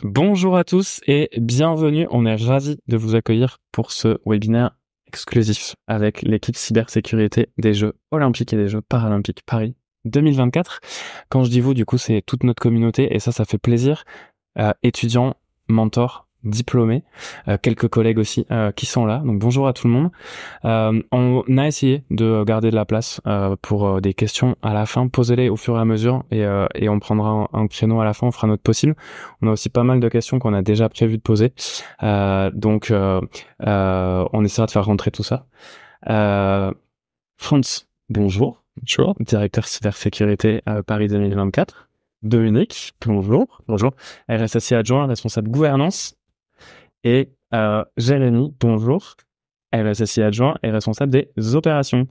Bonjour à tous et bienvenue. On est ravis de vous accueillir pour ce webinaire exclusif avec l'équipe cybersécurité des Jeux Olympiques et des Jeux Paralympiques Paris 2024. Quand je dis vous, du coup, c'est toute notre communauté et ça fait plaisir. Étudiants, mentors, diplômés, quelques collègues aussi qui sont là. Donc bonjour à tout le monde. On a essayé de garder de la place pour des questions à la fin. Posez-les au fur et à mesure et on prendra un créneau à la fin. On fera notre possible. On a aussi pas mal de questions qu'on a déjà prévu de poser. Donc on essaiera de faire rentrer tout ça. Franz, bonjour. Bonjour. Directeur cybersécurité à Paris 2024. Dominique, bonjour. Bonjour. RSSI adjoint, responsable gouvernance. Et Jérémy, bonjour. RSSI adjoint et responsable des opérations.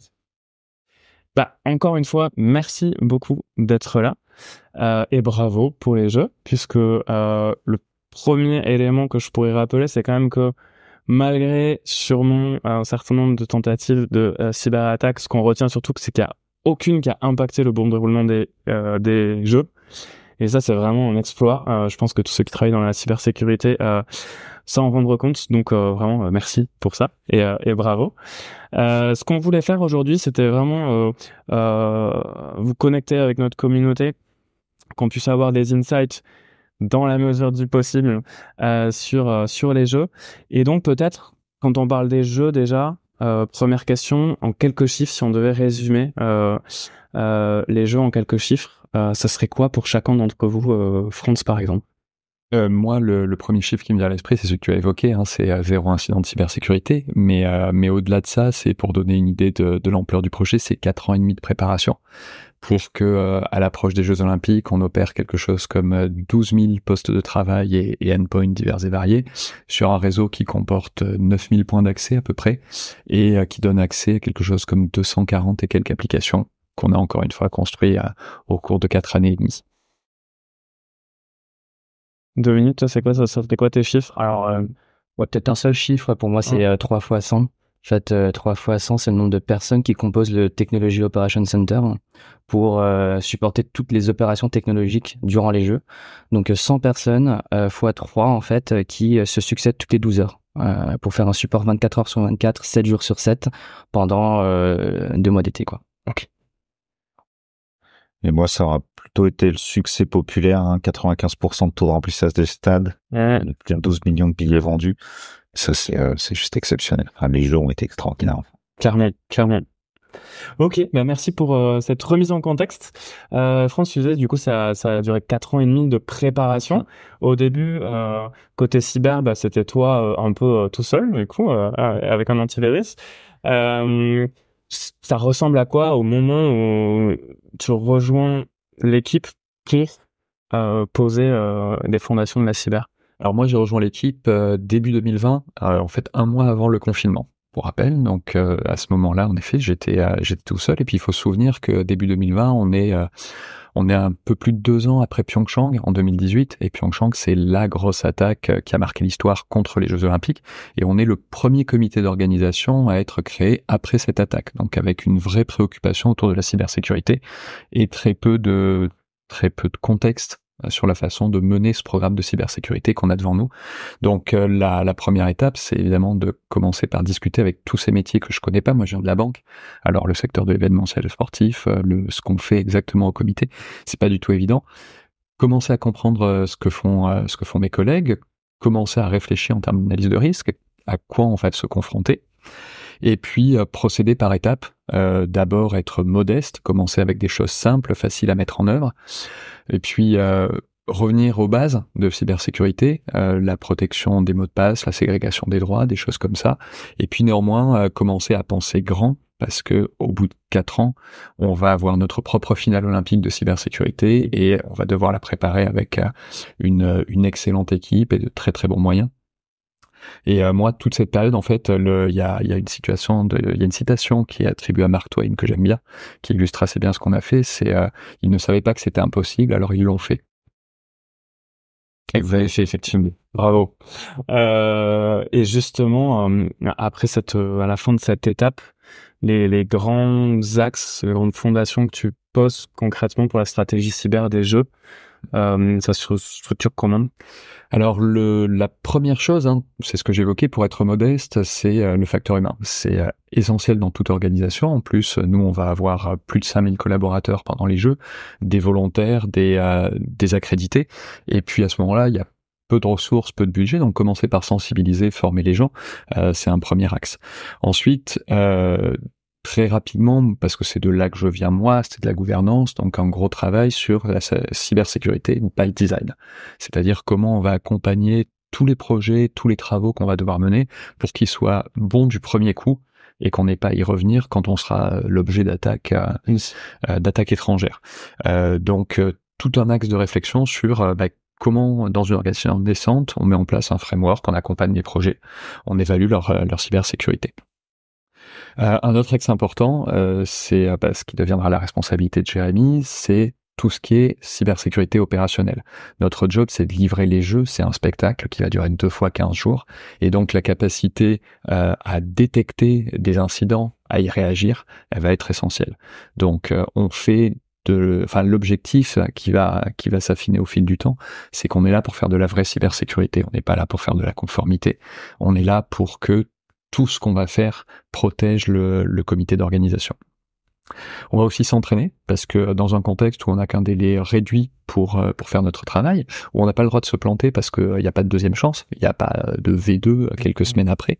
Encore une fois, merci beaucoup d'être là. Et bravo pour les jeux, puisque le premier élément que je pourrais rappeler, c'est quand même que malgré sûrement un certain nombre de tentatives de cyberattaques, ce qu'on retient surtout, c'est qu'il n'y a aucune qui a impacté le bon déroulement des jeux. Et ça, c'est vraiment un exploit. Je pense que tous ceux qui travaillent dans la cybersécurité s'en rendent compte. Donc vraiment, merci pour ça et bravo. Ce qu'on voulait faire aujourd'hui, c'était vraiment vous connecter avec notre communauté, qu'on puisse avoir des insights dans la mesure du possible sur les jeux. Et donc peut-être, quand on parle des jeux déjà, première question, en quelques chiffres, si on devait résumer les jeux en quelques chiffres, ça serait quoi pour chacun d'entre vous, Franz par exemple? Moi, le premier chiffre qui me vient à l'esprit, c'est celui que tu as évoqué, c'est 0 incident de cybersécurité. Mais au-delà de ça, c'est pour donner une idée de l'ampleur du projet, c'est 4 ans et demi de préparation pour que, à l'approche des Jeux Olympiques, on opère quelque chose comme 12 000 postes de travail et endpoints divers et variés sur un réseau qui comporte 9 000 points d'accès à peu près et qui donne accès à quelque chose comme 240 et quelques applications qu'on a encore une fois construit au cours de 4 années et demie. 2 minutes, toi, c'est quoi ça? Ça fait quoi tes chiffres? Alors, peut-être un seul chiffre, pour moi, c'est 3 fois 100. En fait, 3 fois 100, c'est le nombre de personnes qui composent le Technology Operations Center pour supporter toutes les opérations technologiques durant les Jeux. Donc 100 personnes fois 3, en fait, qui se succèdent toutes les 12 heures pour faire un support 24 heures sur 24, 7 jours sur 7 pendant 2 mois d'été, quoi. Ok. Et moi, ça aura plutôt été le succès populaire, 95% de taux de remplissage des stades, plus de 12 millions de billets vendus. Ça, c'est juste exceptionnel. Enfin, les jeux ont été extraordinaires. Clairement. Ok, merci pour cette remise en contexte. France, tu disais, du coup, ça a duré 4 ans et demi de préparation. Au début, côté cyber, c'était toi un peu tout seul, du coup, avec un antivirus. Ça ressemble à quoi au moment où tu rejoins l'équipe pour poser des fondations de la cyber? Alors moi, j'ai rejoint l'équipe début 2020, en fait 1 mois avant le confinement, pour rappel. Donc à ce moment-là, en effet, j'étais tout seul. Et puis il faut se souvenir que début 2020, on est un peu plus de 2 ans après Pyeongchang en 2018. Et Pyeongchang, c'est la grosse attaque qui a marqué l'histoire contre les Jeux Olympiques. Et on est le premier comité d'organisation à être créé après cette attaque. Donc avec une vraie préoccupation autour de la cybersécurité et très peu de contexte sur la façon de mener ce programme de cybersécurité qu'on a devant nous. Donc la première étape, c'est évidemment de commencer par discuter avec tous ces métiers que je connais pas. Moi, je viens de la banque. Alors le secteur de l'événementiel sportif, ce qu'on fait exactement au comité, c'est pas du tout évident. Commencer à comprendre ce que font mes collègues, commencer à réfléchir en termes d'analyse de risque, à quoi on va se confronter. Et puis procéder par étapes. D'abord être modeste, commencer avec des choses simples, faciles à mettre en œuvre. Et puis revenir aux bases de cybersécurité, la protection des mots de passe, la ségrégation des droits, des choses comme ça. Et puis néanmoins commencer à penser grand, parce que au bout de 4 ans, on va avoir notre propre finale olympique de cybersécurité et on va devoir la préparer avec une excellente équipe et de très très bons moyens. Et moi, toute cette période, en fait, il y a une citation qui est attribuée à Mark Twain que j'aime bien, qui illustre assez bien ce qu'on a fait. C'est ils ne savaient pas que c'était impossible, alors ils l'ont fait. Et vous avez fait effectivement. Bravo. Et justement, après à la fin de cette étape, les grands axes, les grandes fondations que tu poses concrètement pour la stratégie cyber des jeux, Ça se structure comment? Alors la première chose, c'est ce que j'évoquais, pour être modeste, c'est le facteur humain. C'est essentiel dans toute organisation. En plus, nous, on va avoir plus de 5000 collaborateurs pendant les Jeux, des volontaires, des accrédités. Et puis à ce moment-là, il y a peu de ressources, peu de budget, donc commencer par sensibiliser, former les gens, c'est un premier axe. Ensuite, très rapidement, parce que c'est de là que je viens moi, c'est de la gouvernance, donc un gros travail sur la cybersécurité by design. C'est-à-dire comment on va accompagner tous les projets, tous les travaux qu'on va devoir mener pour qu'ils soient bons du premier coup et qu'on n'ait pas à y revenir quand on sera l'objet d'attaques étrangères. Donc tout un axe de réflexion sur comment, dans une organisation naissante, on met en place un framework, on accompagne les projets, on évalue leur cybersécurité. Un autre axe important, c'est ce qui deviendra la responsabilité de Jérémy, c'est tout ce qui est cybersécurité opérationnelle. Notre job, c'est de livrer les Jeux, c'est un spectacle qui va durer 2 fois 15 jours, et donc la capacité à détecter des incidents, à y réagir, elle va être essentielle. Donc on fait l'objectif qui va s'affiner au fil du temps, c'est qu'on est là pour faire de la vraie cybersécurité, on n'est pas là pour faire de la conformité, on est là pour que tout ce qu'on va faire protège le comité d'organisation. On va aussi s'entraîner, parce que dans un contexte où on n'a qu'un délai réduit pour faire notre travail, où on n'a pas le droit de se planter parce qu'il n'y a pas de deuxième chance, il n'y a pas de V2 quelques semaines après,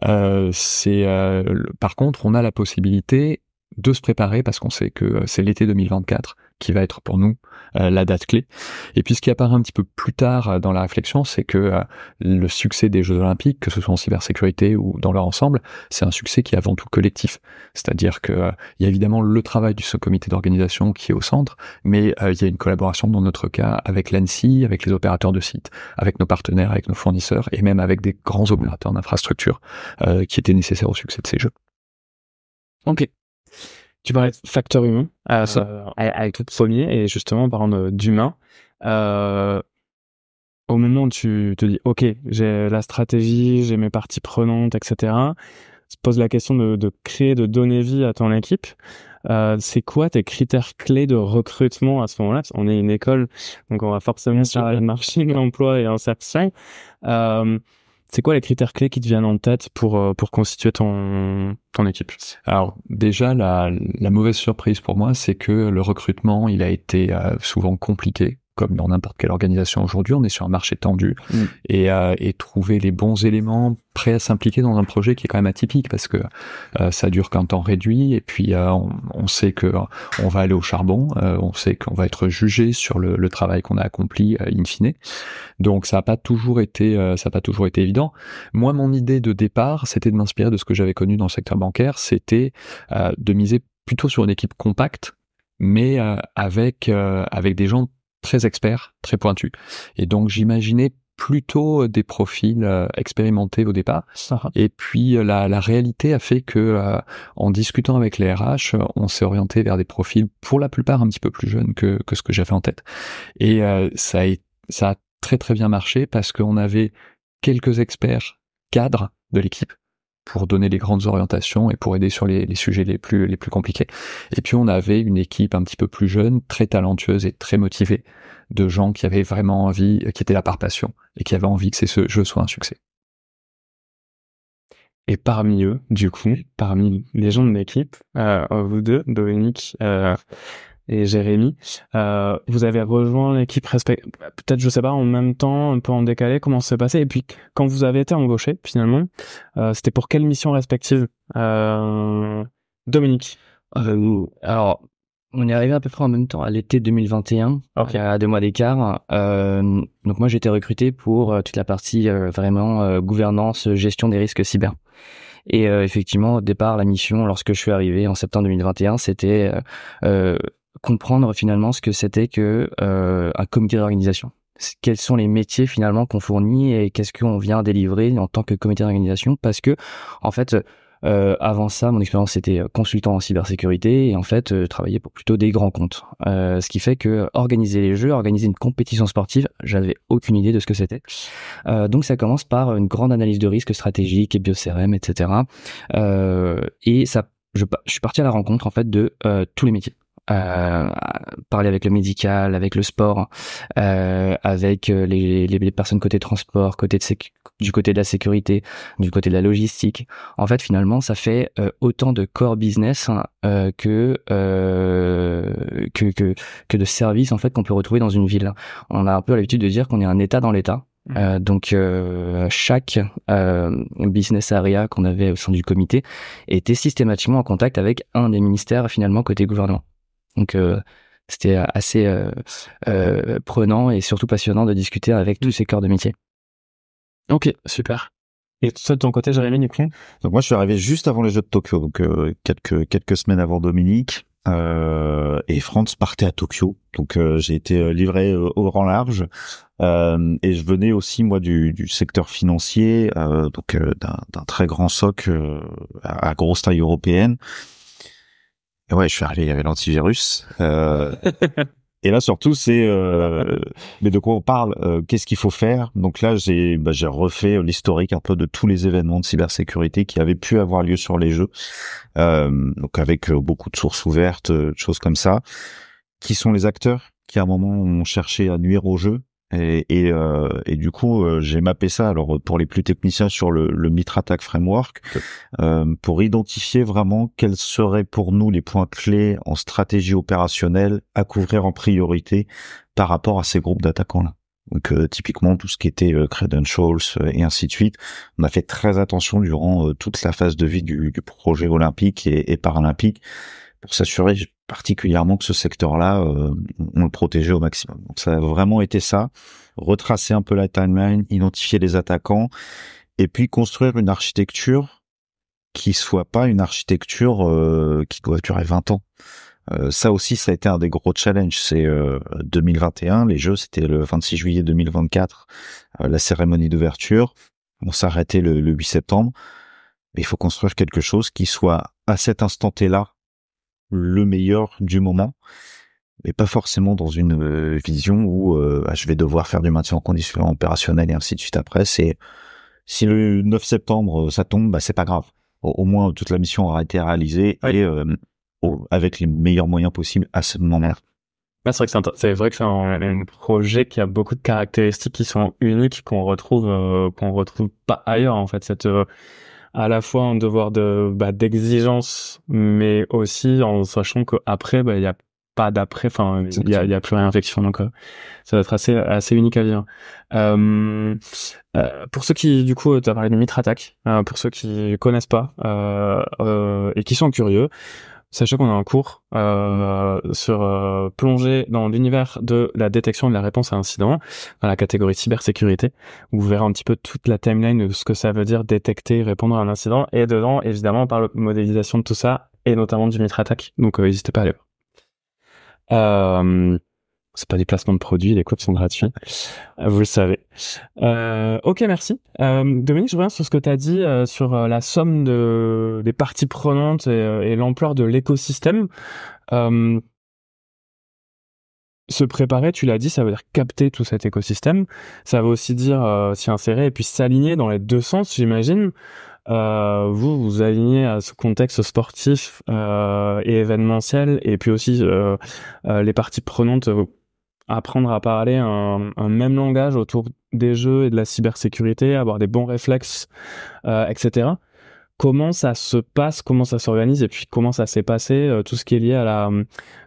par contre, on a la possibilité de se préparer parce qu'on sait que c'est l'été 2024 qui va être pour nous la date clé. Et puis ce qui apparaît un petit peu plus tard dans la réflexion, c'est que le succès des Jeux Olympiques, que ce soit en cybersécurité ou dans leur ensemble, c'est un succès qui est avant tout collectif. C'est-à-dire que il y a évidemment le travail du comité d'organisation qui est au centre, mais il y a une collaboration dans notre cas avec l'ANSSI, avec les opérateurs de sites, avec nos partenaires, avec nos fournisseurs et même avec des grands opérateurs d'infrastructures qui étaient nécessaires au succès de ces Jeux. Ok. Tu parlais de facteur humain avec le premier, et justement en parlant d'humain, au moment où tu te dis ok, j'ai la stratégie, j'ai mes parties prenantes, etc., se pose la question de créer, de donner vie à ton équipe. C'est quoi tes critères clés de recrutement à ce moment-là? On est une école, donc on va forcément sur le marché de l'emploi et insertion. C'est quoi les critères clés qui te viennent en tête pour constituer ton équipe? Alors déjà, la mauvaise surprise pour moi, c'est que le recrutement, il a été souvent compliqué. Comme dans n'importe quelle organisation aujourd'hui, on est sur un marché tendu et trouver les bons éléments prêts à s'impliquer dans un projet qui est quand même atypique parce que ça dure qu'un temps réduit et puis on sait que on va aller au charbon, on sait qu'on va être jugé sur le travail qu'on a accompli in fine. Donc ça n'a pas toujours été évident. Moi, mon idée de départ, c'était de m'inspirer de ce que j'avais connu dans le secteur bancaire, c'était de miser plutôt sur une équipe compacte, mais avec des gens très experts, très pointus. Et donc j'imaginais plutôt des profils expérimentés au départ. Et puis la réalité a fait que en discutant avec les RH, on s'est orienté vers des profils pour la plupart un petit peu plus jeunes que ce que j'avais en tête. Et ça a très très bien marché parce qu'on avait quelques experts cadres de l'équipe pour donner les grandes orientations et pour aider sur les sujets les plus compliqués. Et puis on avait une équipe un petit peu plus jeune, très talentueuse et très motivée, de gens qui avaient vraiment envie, qui étaient là par passion, et qui avaient envie que ce jeu soit un succès. Et parmi eux, du coup, parmi les gens de l'équipe, vous deux, Dominique et Jérémy, vous avez rejoint l'équipe peut-être, je sais pas, en même temps, un peu en décalé, comment ça s'est passé? Et puis, quand vous avez été embauchés, finalement, c'était pour quelle mission respective? Dominique. Alors, on est arrivé à peu près en même temps, à l'été 2021, à 2 mois d'écart. Donc moi, j'ai été recruté pour toute la partie vraiment gouvernance, gestion des risques cyber. Et effectivement, au départ, la mission, lorsque je suis arrivé en septembre 2021, c'était comprendre finalement ce que c'était que un comité d'organisation. Quels sont les métiers finalement qu'on fournit et qu'est-ce qu'on vient délivrer en tant que comité d'organisation, parce que en fait avant ça, mon expérience c'était consultant en cybersécurité et en fait travailler pour plutôt des grands comptes. Ce qui fait que organiser les Jeux, organiser une compétition sportive, j'avais aucune idée de ce que c'était. Donc ça commence par une grande analyse de risque stratégique et bio-CRM, etc. Et ça, je suis parti à la rencontre en fait de tous les métiers. parler avec le médical, avec le sport, avec les personnes côté transport, du côté de la sécurité, du côté de la logistique. En fait, finalement, ça fait autant de core business que de services en fait qu'on peut retrouver dans une ville. On a un peu l'habitude de dire qu'on est un État dans l'État. Donc chaque business area qu'on avait au sein du comité était systématiquement en contact avec un des ministères finalement côté gouvernement. Donc c'était assez prenant et surtout passionnant de discuter avec tous ces corps de métier. Ok, super. Et toi de ton côté, Jérémy, du coup? Donc moi je suis arrivé juste avant les Jeux de Tokyo, donc quelques semaines avant Dominique. Et Franz partait à Tokyo, donc j'ai été livré au grand large, et je venais aussi moi du secteur financier, donc d'un très grand SOC à grosse taille européenne. Et ouais, je suis arrivé, il y avait l'antivirus. Et là surtout c'est mais de quoi on parle, qu'est-ce qu'il faut faire? Donc là j'ai refait l'historique un peu de tous les événements de cybersécurité qui avaient pu avoir lieu sur les jeux, donc avec beaucoup de sources ouvertes, choses comme ça. Qui sont les acteurs qui à un moment ont cherché à nuire au jeu, et du coup j'ai mappé ça alors pour les plus techniciens sur le Mitre Attack Framework, pour identifier vraiment quels seraient pour nous les points clés en stratégie opérationnelle à couvrir en priorité par rapport à ces groupes d'attaquants là. Donc typiquement tout ce qui était credentials et ainsi de suite, on a fait très attention durant toute la phase de vie du projet olympique et paralympique pour s'assurer particulièrement que ce secteur-là, on le protégeait au maximum. Donc ça a vraiment été ça, retracer un peu la timeline, identifier les attaquants, et puis construire une architecture qui soit pas une architecture qui doit durer 20 ans. Ça aussi, ça a été un des gros challenges. C'est 2021, les Jeux, c'était le 26 juillet 2024, la cérémonie d'ouverture. On s'arrêtait le 8 septembre. Mais il faut construire quelque chose qui soit à cet instant T-là le meilleur du moment, mais pas forcément dans une vision où je vais devoir faire du maintien en condition opérationnelle et ainsi de suite après. C'est si le 9 septembre ça tombe, c'est pas grave. Au moins toute la mission aura été réalisée, oui. Et avec les meilleurs moyens possibles à ce moment-là. C'est vrai que c'est vrai que c'est un projet qui a beaucoup de caractéristiques qui sont uniques qu'on retrouve pas ailleurs en fait. Cette à la fois un devoir d'exigence, mais aussi en sachant qu'après, il y a pas d'après, enfin, il y a plus rien fiction, donc ça va être assez unique à vivre. Pour ceux qui, du coup, t'as parlé de Mitre Attack, pour ceux qui connaissent pas, et qui sont curieux, sachez qu'on a un cours sur plonger dans l'univers de la détection et de la réponse à incidents dans la catégorie cybersécurité, où vous verrez un petit peu toute la timeline de ce que ça veut dire détecter, répondre à un incident, et dedans, évidemment, on parle de modélisation de tout ça, et notamment du Mitre Attack, donc n'hésitez pas à aller voir. C'est pas des placements de produits, les codes sont gratuits. Vous le savez. Ok, merci. Dominique, je reviens sur ce que tu as dit sur la somme des parties prenantes et l'ampleur de l'écosystème. Se préparer, tu l'as dit, ça veut dire capter tout cet écosystème. Ça veut aussi dire s'y insérer et puis s'aligner dans les deux sens, j'imagine. Vous alignez à ce contexte sportif et événementiel, et puis aussi les parties prenantes apprendre à parler un même langage autour des jeux et de la cybersécurité, avoir des bons réflexes, etc. Comment ça se passe, comment ça s'organise, et puis comment ça s'est passé, tout ce qui est lié à la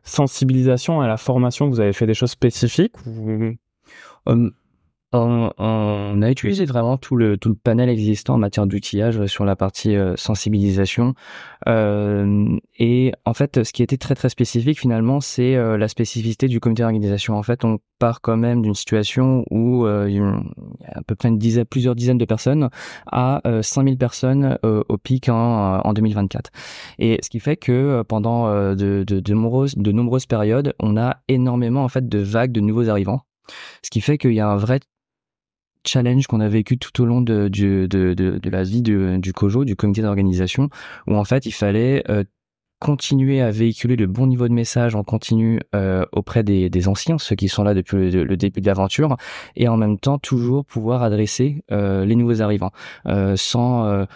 sensibilisation, à la formation? Vous avez fait des choses spécifiques ou... On a utilisé vraiment tout le panel existant en matière d'outillage sur la partie sensibilisation, et en fait ce qui était très très spécifique finalement, c'est la spécificité du comité d'organisation. En fait, on part quand même d'une situation où il y a à peu près plusieurs dizaines de personnes à 5000 personnes au pic en 2024, et ce qui fait que pendant de nombreuses périodes, on a énormément en fait de vagues de nouveaux arrivants, ce qui fait qu'il y a un vrai challenge qu'on a vécu tout au long de la vie du COJO, du comité d'organisation, où en fait il fallait continuer à véhiculer le bon niveau de message en continu auprès des anciens, ceux qui sont là depuis le début de l'aventure, et en même temps toujours pouvoir adresser les nouveaux arrivants sans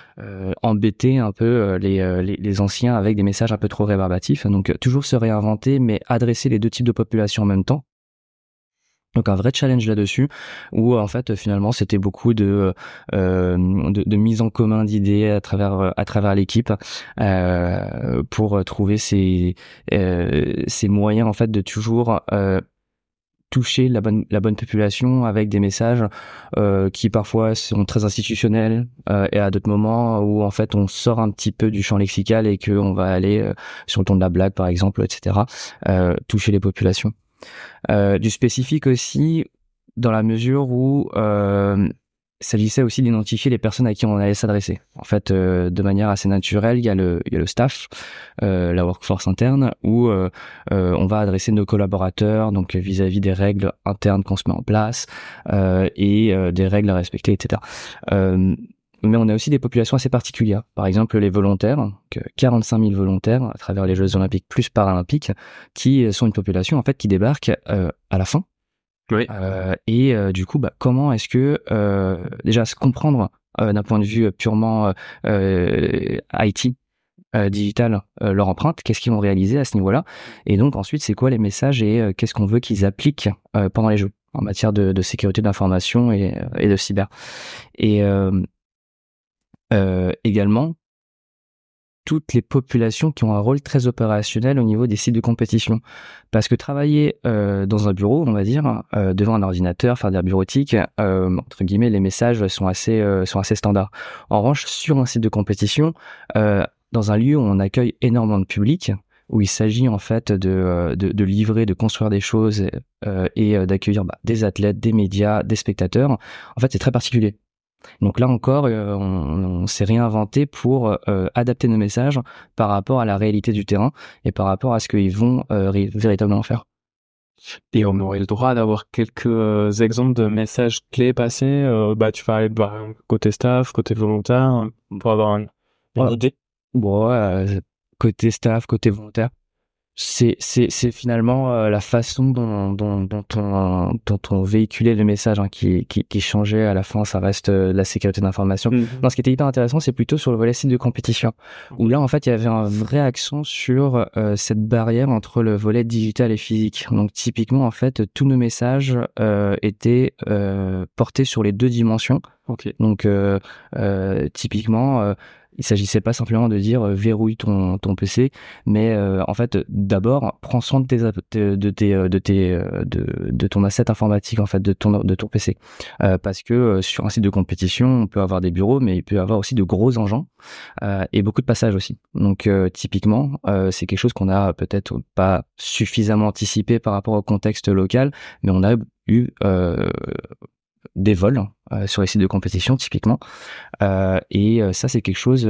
embêter un peu les anciens avec des messages un peu trop rébarbatifs. Donc toujours se réinventer, mais adresser les deux types de population en même temps. Donc un vrai challenge là-dessus, où en fait finalement c'était beaucoup de mise en commun d'idées à travers l'équipe pour trouver ces moyens en fait de toujours toucher la bonne population avec des messages qui parfois sont très institutionnels et à d'autres moments où en fait on sort un petit peu du champ lexical et que on va aller sur le ton de la blague par exemple, etc. Toucher les populations. Du spécifique aussi dans la mesure où il s'agissait aussi d'identifier les personnes à qui on allait s'adresser. En fait, de manière assez naturelle, il y a le staff, la workforce interne, où on va adresser nos collaborateurs, donc vis-à-vis des règles internes qu'on se met en place et des règles à respecter, etc. Mais on a aussi des populations assez particulières. Par exemple, les volontaires, 45 000 volontaires à travers les Jeux Olympiques plus Paralympiques, qui sont une population en fait qui débarque à la fin. Oui. Et du coup, comment est-ce que déjà se comprendre d'un point de vue purement IT, digital, leur empreinte, qu'est-ce qu'ils vont réaliser à ce niveau-là, et donc ensuite c'est quoi les messages et qu'est-ce qu'on veut qu'ils appliquent pendant les Jeux en matière de sécurité d'information et de cyber. Et également toutes les populations qui ont un rôle très opérationnel au niveau des sites de compétition. Parce que travailler dans un bureau, on va dire, devant un ordinateur, faire de la bureautique, entre guillemets, les messages sont assez standards. En revanche, sur un site de compétition, dans un lieu où on accueille énormément de public, où il s'agit en fait de livrer, de construire des choses et d'accueillir des athlètes, des médias, des spectateurs, en fait c'est très particulier. Donc là encore, on s'est réinventé pour adapter nos messages par rapport à la réalité du terrain et par rapport à ce qu'ils vont véritablement faire. Et on aurait le droit d'avoir quelques exemples de messages clés passés. Tu parlais de côté staff, côté volontaire, pour avoir une idée. Bon, côté staff, côté volontaire. C'est finalement la façon dont on véhiculait le message qui changeait à la fin. Ça reste la sécurité d'information. Non, ce qui était hyper intéressant, c'est plutôt sur le volet site de compétition, où là en fait il y avait un vrai accent sur cette barrière entre le volet digital et physique. Donc typiquement en fait tous nos messages étaient portés sur les deux dimensions. Okay. Donc typiquement il s'agissait pas simplement de dire verrouille ton PC, mais en fait d'abord prends soin de ton asset informatique en fait de ton PC, parce que sur un site de compétition on peut avoir des bureaux, mais il peut y avoir aussi de gros engins et beaucoup de passages aussi. Donc typiquement c'est quelque chose qu'on a peut-être pas suffisamment anticipé par rapport au contexte local, mais on a eu des vols sur les sites de compétition typiquement, et ça c'est quelque chose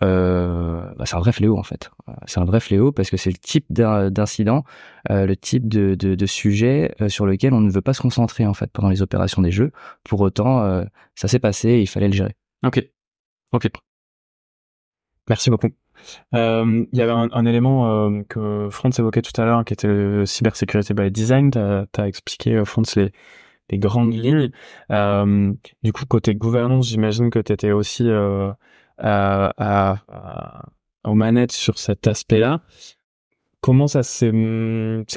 c'est un vrai fléau en fait. C'est un vrai fléau parce que c'est le type d'incident, le type de sujet sur lequel on ne veut pas se concentrer en fait pendant les opérations des Jeux. Pour autant ça s'est passé et il fallait le gérer. Ok. Merci beaucoup. Il y avait un élément que Franz évoquait tout à l'heure qui était le cybersécurité by design. T'as expliqué Franz les grandes lignes. Du coup, côté gouvernance, j'imagine que tu étais aussi aux manettes sur cet aspect-là. Comment ça c'est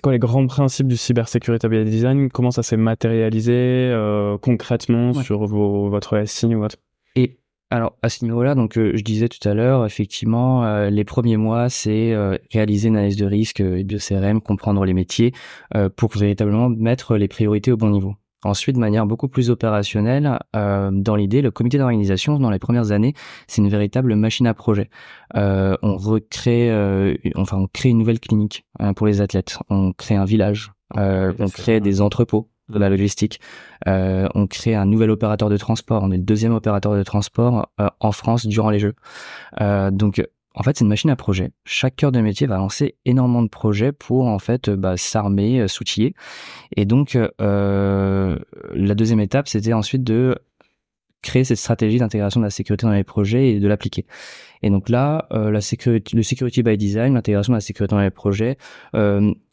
quoi les grands principes du cybersécurité by design? Comment ça s'est matérialisé concrètement sur votre SI ou votre... Et alors à ce niveau-là, donc je disais tout à l'heure, effectivement, les premiers mois, c'est réaliser une analyse de risque et de CRM, comprendre les métiers pour véritablement mettre les priorités au bon niveau. Ensuite, de manière beaucoup plus opérationnelle, dans l'idée, le comité d'organisation, dans les premières années, c'est une véritable machine à projet. On crée une nouvelle clinique pour les athlètes. On crée un village. On crée des entrepôts de la logistique. On crée un nouvel opérateur de transport. On est le deuxième opérateur de transport en France durant les Jeux. Donc, en fait, c'est une machine à projet. Chaque cœur de métier va lancer énormément de projets pour en fait s'armer, s'outiller. Et donc, la deuxième étape, c'était ensuite de créer cette stratégie d'intégration de la sécurité dans les projets et de l'appliquer. Et donc là, le security by design, l'intégration de la sécurité dans les projets,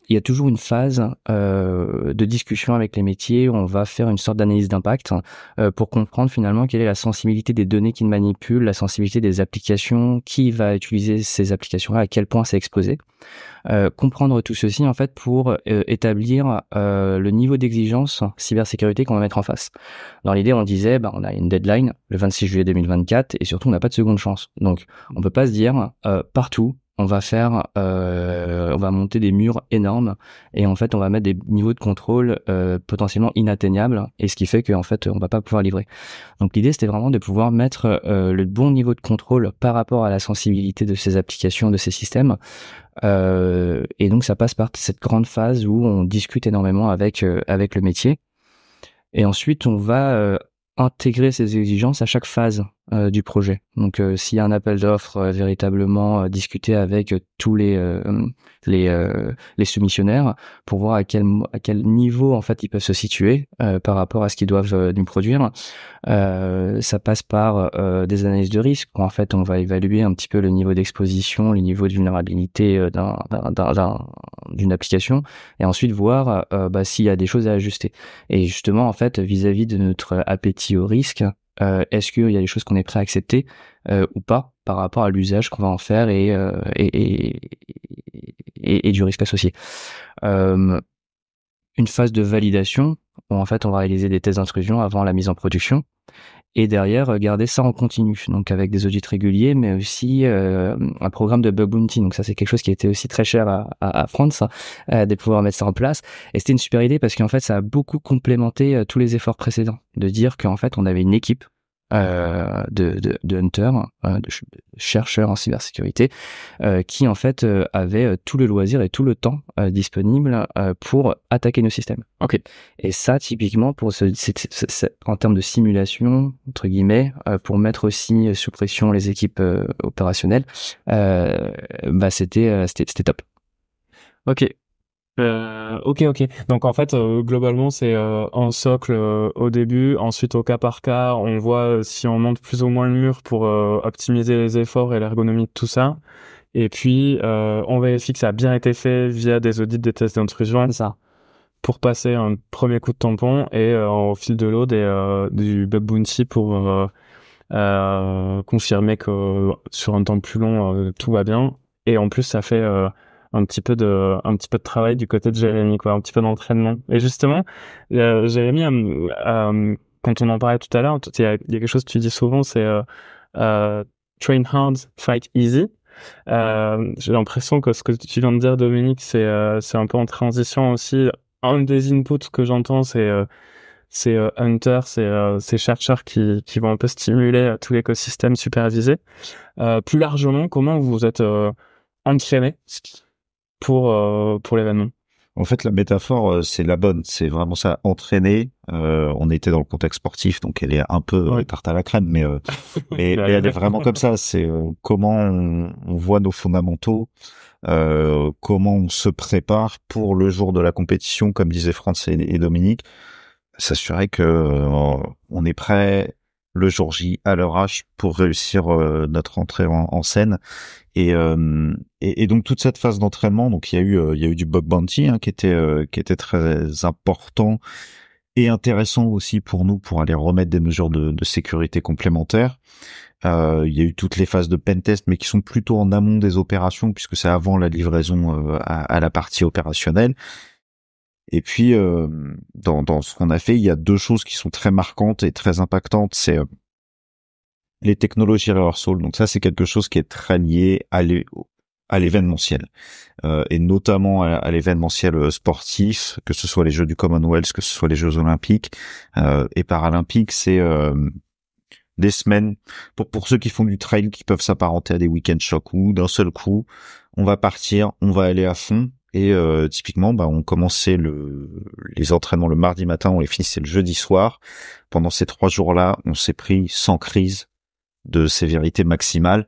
il y a toujours une phase de discussion avec les métiers où on va faire une sorte d'analyse d'impact pour comprendre finalement quelle est la sensibilité des données qu'ils manipulent, la sensibilité des applications, qui va utiliser ces applications-là, à quel point c'est exposé. Comprendre tout ceci en fait pour établir le niveau d'exigence cybersécurité qu'on va mettre en face. Dans l'idée, on disait, on a une deadline le 26 juillet 2024 et surtout on n'a pas de seconde chance. Donc on peut pas se dire partout on va monter des murs énormes et en fait on va mettre des niveaux de contrôle potentiellement inatteignables et ce qui fait qu'en fait on va pas pouvoir livrer. Donc l'idée c'était vraiment de pouvoir mettre le bon niveau de contrôle par rapport à la sensibilité de ces applications, de ces systèmes. Et donc ça passe par cette grande phase où on discute énormément avec le métier et ensuite on va intégrer ces exigences à chaque phase du projet. Donc s'il y a un appel d'offres véritablement discuter avec tous les soumissionnaires pour voir à quel niveau en fait ils peuvent se situer par rapport à ce qu'ils doivent nous produire. Ça passe par des analyses de risque où en fait on va évaluer un petit peu le niveau d'exposition, le niveau de vulnérabilité d'une application et ensuite voir s'il y a des choses à ajuster. Et justement en fait vis-à-vis de notre appétit au risque, est-ce qu'il y a des choses qu'on est prêt à accepter ou pas par rapport à l'usage qu'on va en faire et du risque associé. Une phase de validation où en fait on va réaliser des tests d'intrusion avant la mise en production et derrière garder ça en continu, donc avec des audits réguliers mais aussi un programme de bug bounty. Donc ça c'est quelque chose qui était aussi très cher à Franz de pouvoir mettre ça en place et c'était une super idée parce qu'en fait ça a beaucoup complémenté tous les efforts précédents, de dire qu'en fait on avait une équipe de hunters, de chercheurs en cybersécurité qui en fait avaient tout le loisir et tout le temps disponible pour attaquer nos systèmes. Ok. Et ça typiquement pour en termes de simulation entre guillemets pour mettre aussi sous pression les équipes opérationnelles, c'était top. Ok. Ok. Donc en fait, globalement, c'est un socle au début. Ensuite, au cas par cas, on voit si on monte plus ou moins le mur pour optimiser les efforts et l'ergonomie de tout ça. Et puis, on vérifie que ça a bien été fait via des audits, des tests d'intrusion. C'est ça. Pour passer un premier coup de tampon et au fil de l'eau du bug bounty pour confirmer que sur un temps plus long, tout va bien. Et en plus, ça fait un petit peu de travail du côté de Jérémy, quoi, un petit peu d'entraînement. Et justement, Jérémy, quand on en parlait tout à l'heure, il y a quelque chose que tu dis souvent, c'est train hard, fight easy. J'ai l'impression que ce que tu viens de dire, Dominique, c'est un peu en transition aussi. Un des inputs que j'entends, c'est Hunter, ces chercheurs qui vont un peu stimuler tout l'écosystème supervisé. Plus largement, comment vous êtes entraîné pour l'événement? En fait, la métaphore, c'est la bonne. C'est vraiment ça, entraîner. On était dans le contexte sportif, donc elle est un peu tarte à la crème, mais elle est vraiment comme ça. C'est comment on voit nos fondamentaux, comment on se prépare pour le jour de la compétition, comme disaient Franz et Dominique, s'assurer que on est prêt le jour J à l'heure H pour réussir notre entrée en scène. Et donc toute cette phase d'entraînement, donc il y a eu du bug bounty qui était très important et intéressant aussi pour nous pour aller remettre des mesures de sécurité complémentaires. Il y a eu toutes les phases de pentest, mais qui sont plutôt en amont des opérations puisque c'est avant la livraison à la partie opérationnelle. Et puis dans ce qu'on a fait, il y a deux choses qui sont très marquantes et très impactantes. C'est les technologies rehearsal. Donc ça, c'est quelque chose qui est très lié à l'événementiel, et notamment à l'événementiel sportif, que ce soit les Jeux du Commonwealth, que ce soit les Jeux Olympiques et Paralympiques. C'est des semaines pour ceux qui font du trail, qui peuvent s'apparenter à des week-end shocks où d'un seul coup, on va partir, on va aller à fond. Et typiquement, on commençait les entraînements le mardi matin, on les finissait le jeudi soir. Pendant ces 3 jours-là, on s'est pris 100 crises de sévérité maximale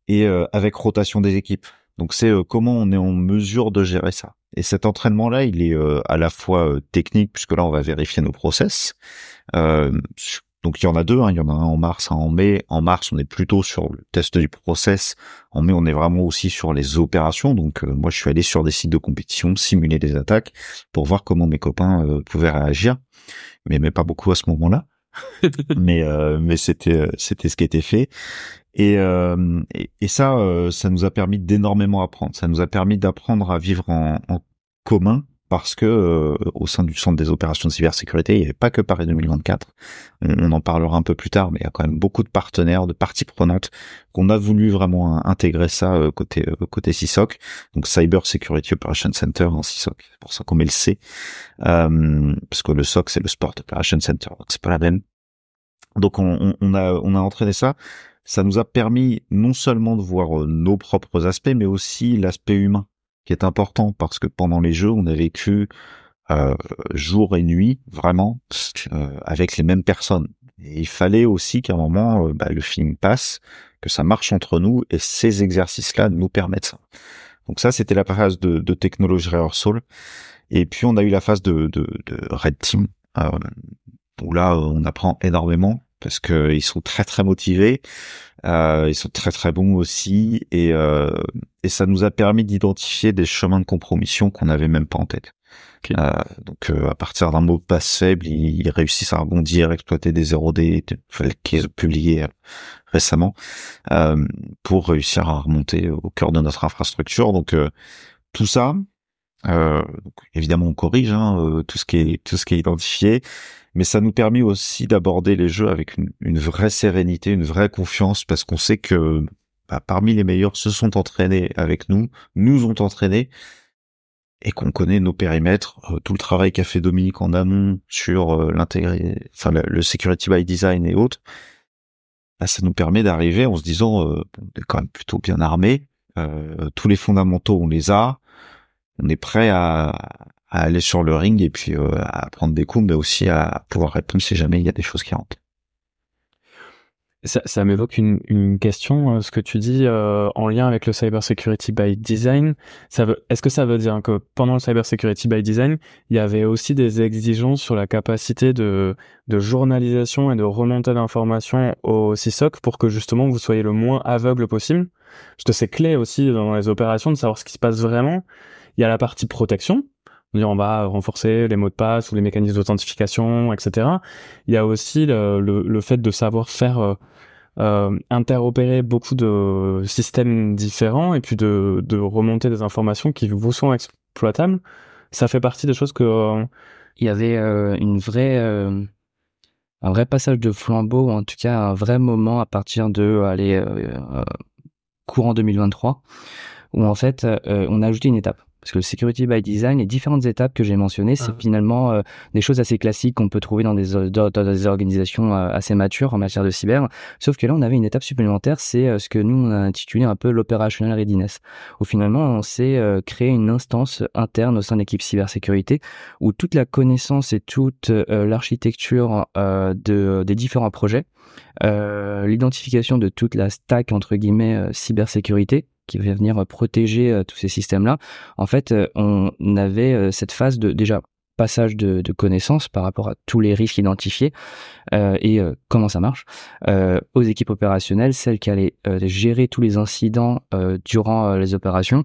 et avec rotation des équipes. Donc c'est comment on est en mesure de gérer ça. Et cet entraînement-là, il est à la fois technique, puisque là on va vérifier nos process. Donc il y en a deux, hein. Il y en a un en mars, un en mai. En mars, on est plutôt sur le test du process. En mai, on est vraiment aussi sur les opérations. Donc moi, je suis allé sur des sites de compétition, simuler des attaques pour voir comment mes copains pouvaient réagir. Mais pas beaucoup à ce moment-là. mais c'était ce qui était fait. Et ça nous a permis d'énormément apprendre. Ça nous a permis d'apprendre à vivre en commun. Parce que au sein du centre des opérations de cybersécurité, il n'y avait pas que Paris 2024. On en parlera un peu plus tard, mais il y a quand même beaucoup de partenaires, de parties prenantes, qu'on a voulu vraiment intégrer ça côté CISOC. Donc Cyber Security Operations Center en CISOC. C'est pour ça qu'on met le C, parce que le SOC c'est le Sport Operations Center, donc c'est pas la même. Donc on a entraîné ça. Ça nous a permis non seulement de voir nos propres aspects, mais aussi l'aspect humain, qui est important, parce que pendant les jeux, on a vécu jour et nuit, vraiment, avec les mêmes personnes. Et il fallait aussi qu'à un moment, le feeling passe, que ça marche entre nous, et ces exercices-là nous permettent ça. Donc ça, c'était la phase de technologie rehearsal. Et puis, on a eu la phase de Red Team, où là, on apprend énormément, parce que ils sont très très motivés, ils sont très très bons aussi, et ça nous a permis d'identifier des chemins de compromission qu'on n'avait même pas en tête. Okay. Donc à partir d'un mot de passe faible, ils réussissent à rebondir, exploiter des 0D qu'ils ont publiés récemment, pour réussir à remonter au cœur de notre infrastructure. Donc tout ça, donc, évidemment on corrige tout ce qui est identifié, mais ça nous permet aussi d'aborder les jeux avec une vraie sérénité, une vraie confiance, parce qu'on sait que parmi les meilleurs se sont entraînés avec nous ont entraînés, et qu'on connaît nos périmètres, tout le travail qu'a fait Dominique en amont sur le security by design et autres. Là, ça nous permet d'arriver en se disant on est quand même plutôt bien armé, tous les fondamentaux on les a, on est prêt à aller sur le ring et puis à prendre des coups, mais aussi à pouvoir répondre si jamais il y a des choses qui rentrent. Ça m'évoque une question, ce que tu dis en lien avec le Cyber Security by Design. Est-ce que ça veut dire que pendant le Cyber Security by Design, il y avait aussi des exigences sur la capacité de journalisation et de remontée d'informations au CISOC pour que justement vous soyez le moins aveugle possible? Parce que c'est clé aussi dans les opérations de savoir ce qui se passe vraiment. Il y a la partie protection. On va renforcer les mots de passe ou les mécanismes d'authentification, etc. Il y a aussi le fait de savoir faire interopérer beaucoup de systèmes différents et puis de remonter des informations qui vous sont exploitables. Ça fait partie des choses que... Il y avait un vrai passage de flambeau, ou en tout cas un vrai moment à partir de courant 2023, où en fait on a ajouté une étape. Parce que le Security by Design, les différentes étapes que j'ai mentionnées, c'est finalement des choses assez classiques qu'on peut trouver dans des organisations assez matures en matière de cyber. Sauf que là, on avait une étape supplémentaire, c'est ce que nous, on a intitulé un peu l'operational readiness. Où finalement, on s'est créé une instance interne au sein de l'équipe cybersécurité où toute la connaissance et toute l'architecture des différents projets, l'identification de toute la stack, entre guillemets, cybersécurité, qui va venir protéger tous ces systèmes-là. En fait, on avait cette phase de déjà passage de connaissances par rapport à tous les risques identifiés et comment ça marche aux équipes opérationnelles, celles qui allaient gérer tous les incidents durant les opérations.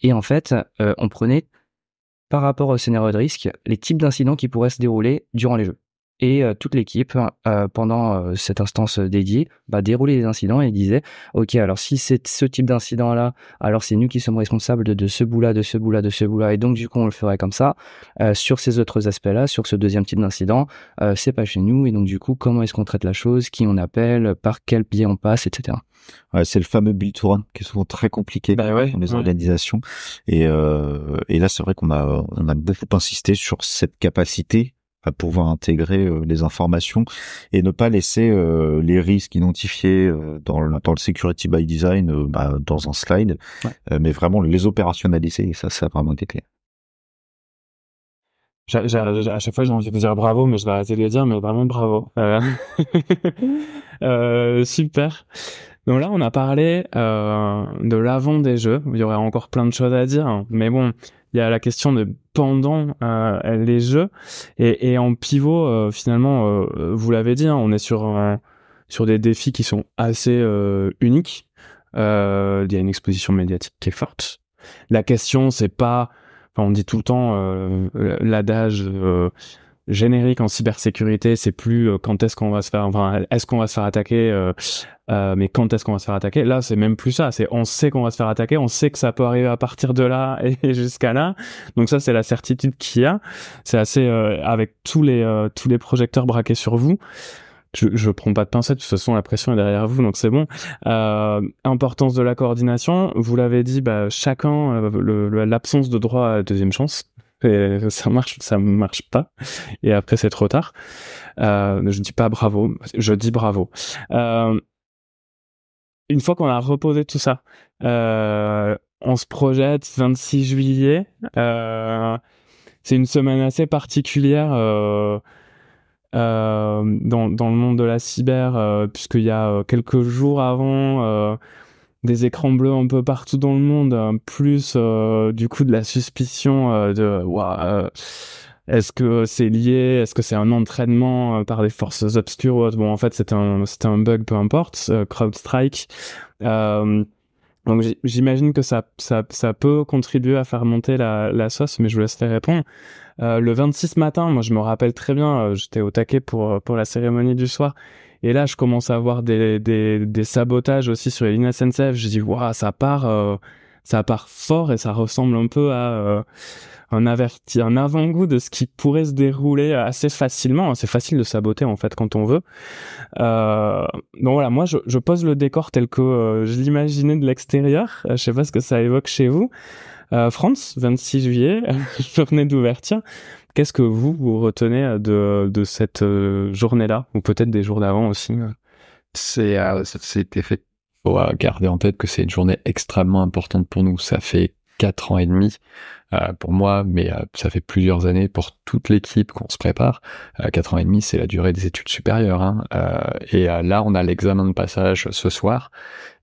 Et en fait, on prenait par rapport au scénario de risque les types d'incidents qui pourraient se dérouler durant les jeux. Et toute l'équipe, pendant cette instance dédiée, déroulait les incidents et disait « Ok, alors si c'est ce type d'incident-là, alors c'est nous qui sommes responsables de ce bout-là, de ce bout-là, de ce bout-là, et donc du coup on le ferait comme ça. Sur ces autres aspects-là, sur ce deuxième type d'incident, c'est pas chez nous, et donc du coup comment est-ce qu'on traite la chose, qui on appelle, par quel biais on passe, etc. » Ouais, c'est le fameux build to run qui est souvent très compliqué dans les organisations. Et là, c'est vrai qu'on a beaucoup insisté sur cette capacité à pouvoir intégrer les informations et ne pas laisser les risques identifiés dans le security by design dans un slide, mais vraiment les opérationnaliser, et ça a vraiment été clé. À chaque fois j'ai envie de dire bravo, mais je vais arrêter de le dire, mais vraiment bravo. Super. Donc là, on a parlé de l'avant des jeux. Il y aurait encore plein de choses à dire, mais bon, il y a la question de pendant les jeux et en pivot finalement vous l'avez dit, hein, on est sur des défis qui sont assez uniques. Il y a une exposition médiatique qui est forte. La question, c'est pas, enfin, on dit tout le temps l'adage générique en cybersécurité, c'est plus quand est-ce qu'on va se faire, enfin, est-ce qu'on va se faire attaquer, mais quand est-ce qu'on va se faire attaquer. Là, c'est même plus ça, c'est on sait qu'on va se faire attaquer, on sait que ça peut arriver à partir de là et jusqu'à là. Donc ça, c'est la certitude qu'il y a. C'est assez avec tous les projecteurs braqués sur vous. Je prends pas de pincettes, de toute façon la pression est derrière vous, donc c'est bon. Importance de la coordination, vous l'avez dit, chacun l'absence de droit à la deuxième chance. Et ça marche pas. Et après c'est trop tard. Je dis pas bravo, je dis bravo. Une fois qu'on a reposé tout ça, on se projette 26 juillet. C'est une semaine assez particulière. Dans le monde de la cyber, puisqu'il y a quelques jours avant des écrans bleus un peu partout dans le monde, plus du coup de la suspicion est-ce que c'est lié, est-ce que c'est un entraînement par des forces obscures ou autre. Bon, en fait c'était un bug, peu importe, CrowdStrike. Donc j'imagine que ça peut contribuer à faire monter la sauce, mais je vous laisserai répondre. Le 26 matin, moi je me rappelle très bien, j'étais au taquet pour la cérémonie du soir, et là je commence à voir des sabotages aussi sur les lignes SNCF. Je dis waouh, ça part fort et ça ressemble un peu à un avant-goût de ce qui pourrait se dérouler assez facilement. C'est facile de saboter en fait quand on veut. Donc voilà, moi je pose le décor tel que je l'imaginais de l'extérieur. Je sais pas ce que ça évoque chez vous. France, 26 juillet, journée d'ouverture. Qu'est-ce que vous retenez de cette journée-là, ou peut-être des jours d'avant aussi? C'était fait. Faut garder en tête que c'est une journée extrêmement importante pour nous. Ça fait 4 ans et demi pour moi, mais ça fait plusieurs années pour toute l'équipe qu'on se prépare. 4 ans et demi, c'est la durée des études supérieures. Hein. Et là, on a l'examen de passage ce soir,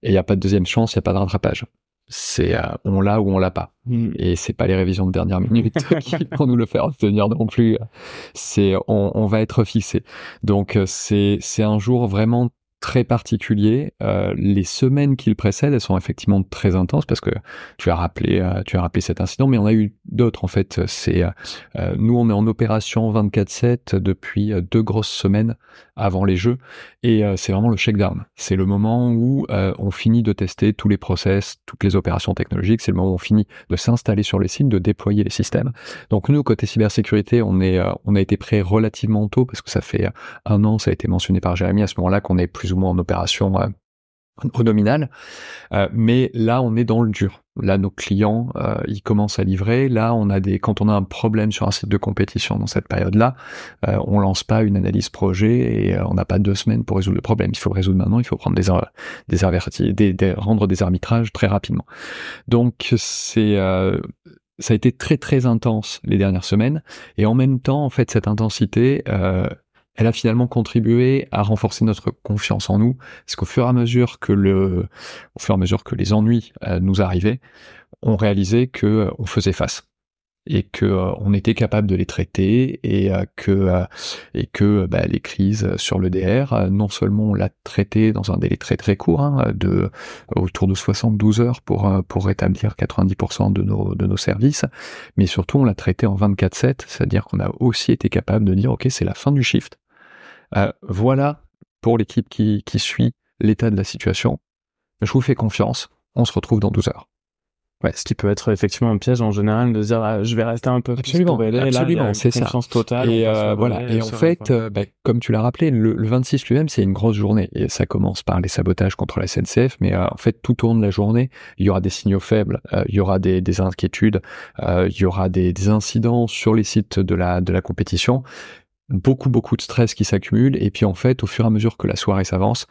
et il n'y a pas de deuxième chance, il n'y a pas de rattrapage. C'est on l'a ou on l'a pas. Et c'est pas les révisions de dernière minute qui vont nous le faire obtenir non plus. C'est on va être fixé. Donc c'est un jour vraiment très particulier. Les semaines qui le précèdent, elles sont effectivement très intenses parce que tu as rappelé cet incident, mais on a eu d'autres en fait. C'est nous, on est en opération 24/7 depuis 2 grosses semaines avant les Jeux, et c'est vraiment le shakedown. C'est le moment où on finit de tester tous les process, toutes les opérations technologiques. C'est le moment où on finit de s'installer sur les sites, de déployer les systèmes. Donc nous, côté cybersécurité, on a été prêt relativement tôt parce que ça fait 1 an, ça a été mentionné par Jérémy à ce moment-là, qu'on est plus ou moins en opération au nominal, mais là on est dans le dur. Là nos clients ils commencent à livrer. Là quand on a un problème sur un site de compétition dans cette période-là, on lance pas une analyse projet et on n'a pas 2 semaines pour résoudre le problème. Il faut le résoudre maintenant. Il faut prendre rendre des arbitrages très rapidement. Donc ça a été très très intense les dernières semaines, et en même temps en fait cette intensité elle a finalement contribué à renforcer notre confiance en nous, parce qu'au fur et à mesure que les ennuis nous arrivaient, on réalisait que on faisait face et que on était capable de les traiter, et que les crises sur le DR, non seulement on l'a traité dans un délai très très court, de autour de 72 heures pour rétablir 90% de nos services, mais surtout on l'a traité en 24/7, c'est-à-dire qu'on a aussi été capable de dire ok, c'est la fin du shift. Voilà pour l'équipe qui suit l'état de la situation. Je vous fais confiance, on se retrouve dans 12 heures. Ouais, ce qui peut être effectivement un piège en général de dire je vais rester un peu plus pour aider. Absolument, là, c'est confiance totale. Et voilà. Et en fait, comme tu l'as rappelé, le 26 lui-même, c'est une grosse journée. Et ça commence par les sabotages contre la SNCF, mais en fait, tout au long de la journée, il y aura des signaux faibles, il y aura des inquiétudes, il y aura des incidents sur les sites de la compétition. Beaucoup de stress qui s'accumule, et puis en fait, au fur et à mesure que la soirée s'avance,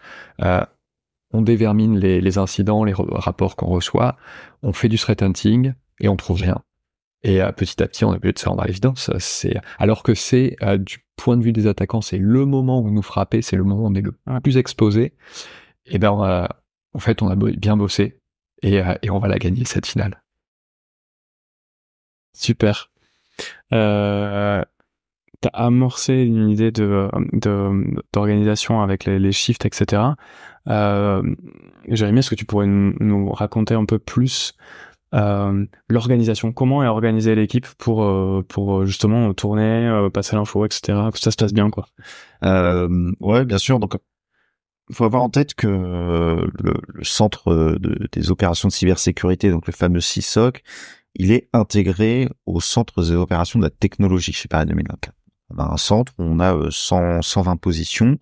on dévermine les incidents, les rapports qu'on reçoit, on fait du threat hunting et on trouve rien. Et petit à petit, on est obligé de se rendre à l'évidence. Alors que c'est du point de vue des attaquants, c'est le moment où nous frapper, c'est le moment où on est le plus exposé. Et en fait, on a bien bossé, et on va la gagner cette finale. Super. T'as amorcé une idée d'organisation avec les shifts, etc. Jérémy, est-ce que tu pourrais nous raconter un peu plus l'organisation, comment est organisée l'équipe pour justement tourner, passer l'info, etc. Que ça se passe bien, quoi. Ouais, bien sûr. Donc, il faut avoir en tête que le centre des opérations de cybersécurité, donc le fameux CISOC, il est intégré au centre des opérations de la technologie chez Paris 2024. On a un centre où on a 120 positions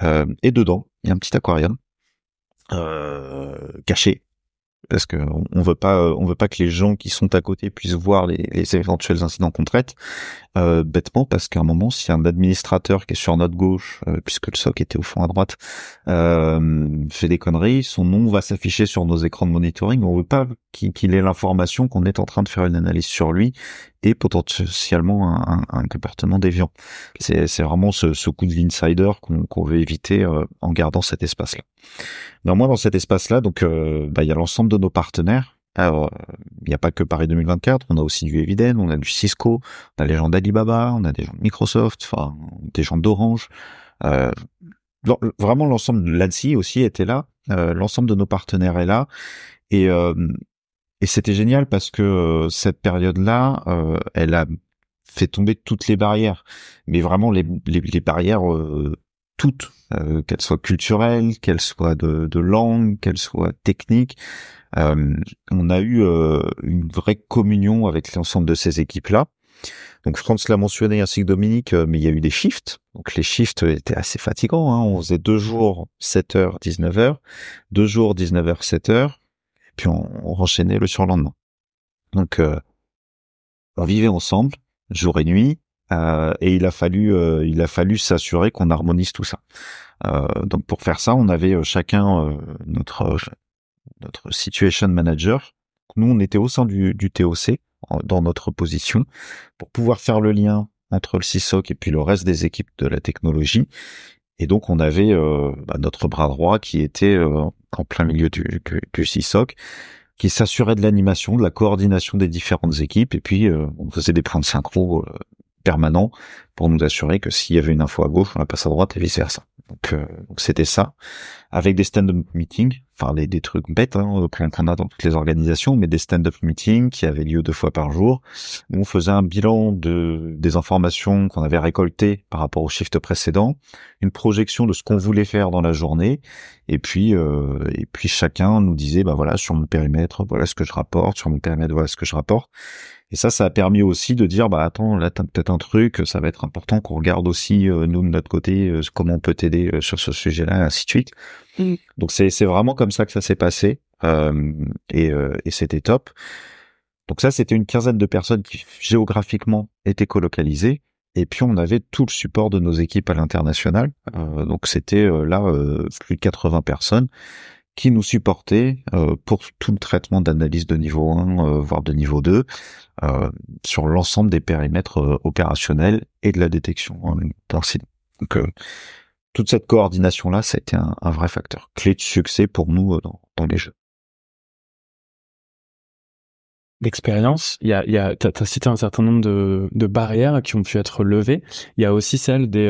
et dedans, il y a un petit aquarium caché. Parce que on veut pas que les gens qui sont à côté puissent voir les éventuels incidents qu'on traite, bêtement parce qu'à un moment, s'il y a un administrateur qui est sur notre gauche, puisque le SOC était au fond à droite, fait des conneries, son nom va s'afficher sur nos écrans de monitoring. On veut pas qu'il ait l'information qu'on est en train de faire une analyse sur lui et potentiellement un comportement déviant. C'est vraiment ce coup de l'insider qu'on veut éviter en gardant cet espace-là. Néanmoins, dans cet espace-là, donc, il y a l'ensemble de nos partenaires. Alors, il n'y a pas que Paris 2024, on a aussi du Eviden, on a du Cisco, on a les gens d'Alibaba, on a des gens de Microsoft, enfin, des gens d'Orange. Vraiment, l'ensemble de l'ANSI aussi était là, l'ensemble de nos partenaires est là. Et c'était génial parce que cette période-là, elle a fait tomber toutes les barrières. Mais vraiment, les barrières toutes, qu'elles soient culturelles, qu'elles soient de langue, qu'elles soient techniques. On a eu une vraie communion avec l'ensemble de ces équipes-là. Donc Franz l'a mentionné ainsi que Dominique, mais il y a eu des shifts. Donc les shifts étaient assez fatigants. Hein. On faisait 2 jours 7h, 19h, 2 jours 19h, 7h, puis on enchaînait le surlendemain. Donc on vivait ensemble, jour et nuit. Et il a fallu s'assurer qu'on harmonise tout ça. Donc pour faire ça, on avait chacun notre situation manager. Nous, on était au sein du TOC dans notre position pour pouvoir faire le lien entre le CISOC et puis le reste des équipes de la technologie. Et donc on avait notre bras droit qui était en plein milieu du CISOC, qui s'assurait de l'animation, de la coordination des différentes équipes. Et puis on faisait des points de synchro permanent pour nous assurer que s'il y avait une info à gauche, on la passe à droite et vice versa. Donc c'était ça, avec des stand-up meetings, enfin des trucs bêtes qu'on a dans toutes les organisations, mais des stand-up meetings qui avaient lieu 2 fois par jour, où on faisait un bilan des informations qu'on avait récoltées par rapport au shift précédent, une projection de ce qu'on voulait faire dans la journée, et puis chacun nous disait voilà, sur mon périmètre, voilà ce que je rapporte, sur mon périmètre, voilà ce que je rapporte. Et ça a permis aussi de dire, attends, là, t'as peut-être un truc, ça va être important qu'on regarde aussi, nous, de notre côté, comment on peut t'aider sur ce sujet-là, et ainsi de suite. Donc, c'est vraiment comme ça que ça s'est passé, et c'était top. Donc ça, c'était une quinzaine de personnes qui, géographiquement, étaient colocalisées. Et puis, on avait tout le support de nos équipes à l'international. Donc, c'était, plus de 80 personnes qui nous supportaient pour tout le traitement d'analyse de niveau 1, voire de niveau 2, sur l'ensemble des périmètres opérationnels et de la détection d'incidents. Donc, toute cette coordination-là, ça a été un vrai facteur clé de succès pour nous dans les jeux. L'expérience, t'as cité un certain nombre de barrières qui ont pu être levées. Il y a aussi celle des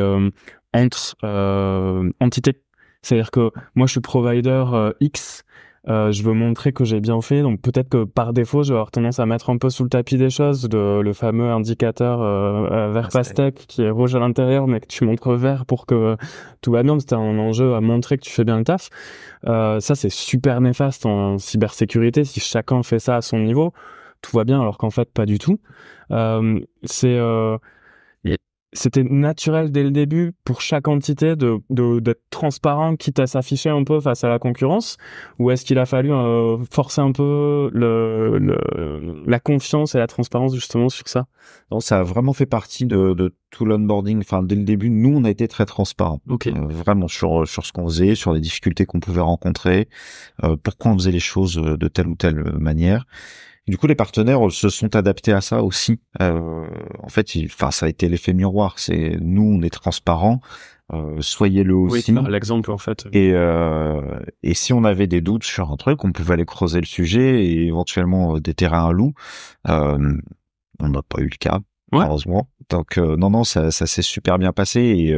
entités. C'est-à-dire que moi, je suis provider X, je veux montrer que j'ai bien fait, donc peut-être que par défaut, je vais avoir tendance à mettre un peu sous le tapis des choses, le fameux indicateur vert pastèque qui est rouge à l'intérieur, mais que tu montres vert pour que tout va bien. C'était un enjeu à montrer que tu fais bien le taf. Ça, c'est super néfaste en cybersécurité. Si chacun fait ça à son niveau, tout va bien, alors qu'en fait, pas du tout. C'était naturel dès le début pour chaque entité d'être transparent, quitte à s'afficher un peu face à la concurrence, ou est-ce qu'il a fallu forcer un peu la confiance et la transparence justement sur ça? Non, ça a vraiment fait partie de tout l'onboarding. Enfin, dès le début, nous, on a été très transparents. Okay. Vraiment sur ce qu'on faisait, sur les difficultés qu'on pouvait rencontrer, pourquoi on faisait les choses de telle ou telle manière. Du coup, les partenaires se sont adaptés à ça aussi. En fait, ça a été l'effet miroir. C'est nous, on est transparents. Soyez-le aussi. Oui, l'exemple en fait. Et si on avait des doutes sur un truc, on pouvait aller creuser le sujet et éventuellement déterrer un loup. on n'a pas eu le cas, heureusement. Donc non, ça s'est super bien passé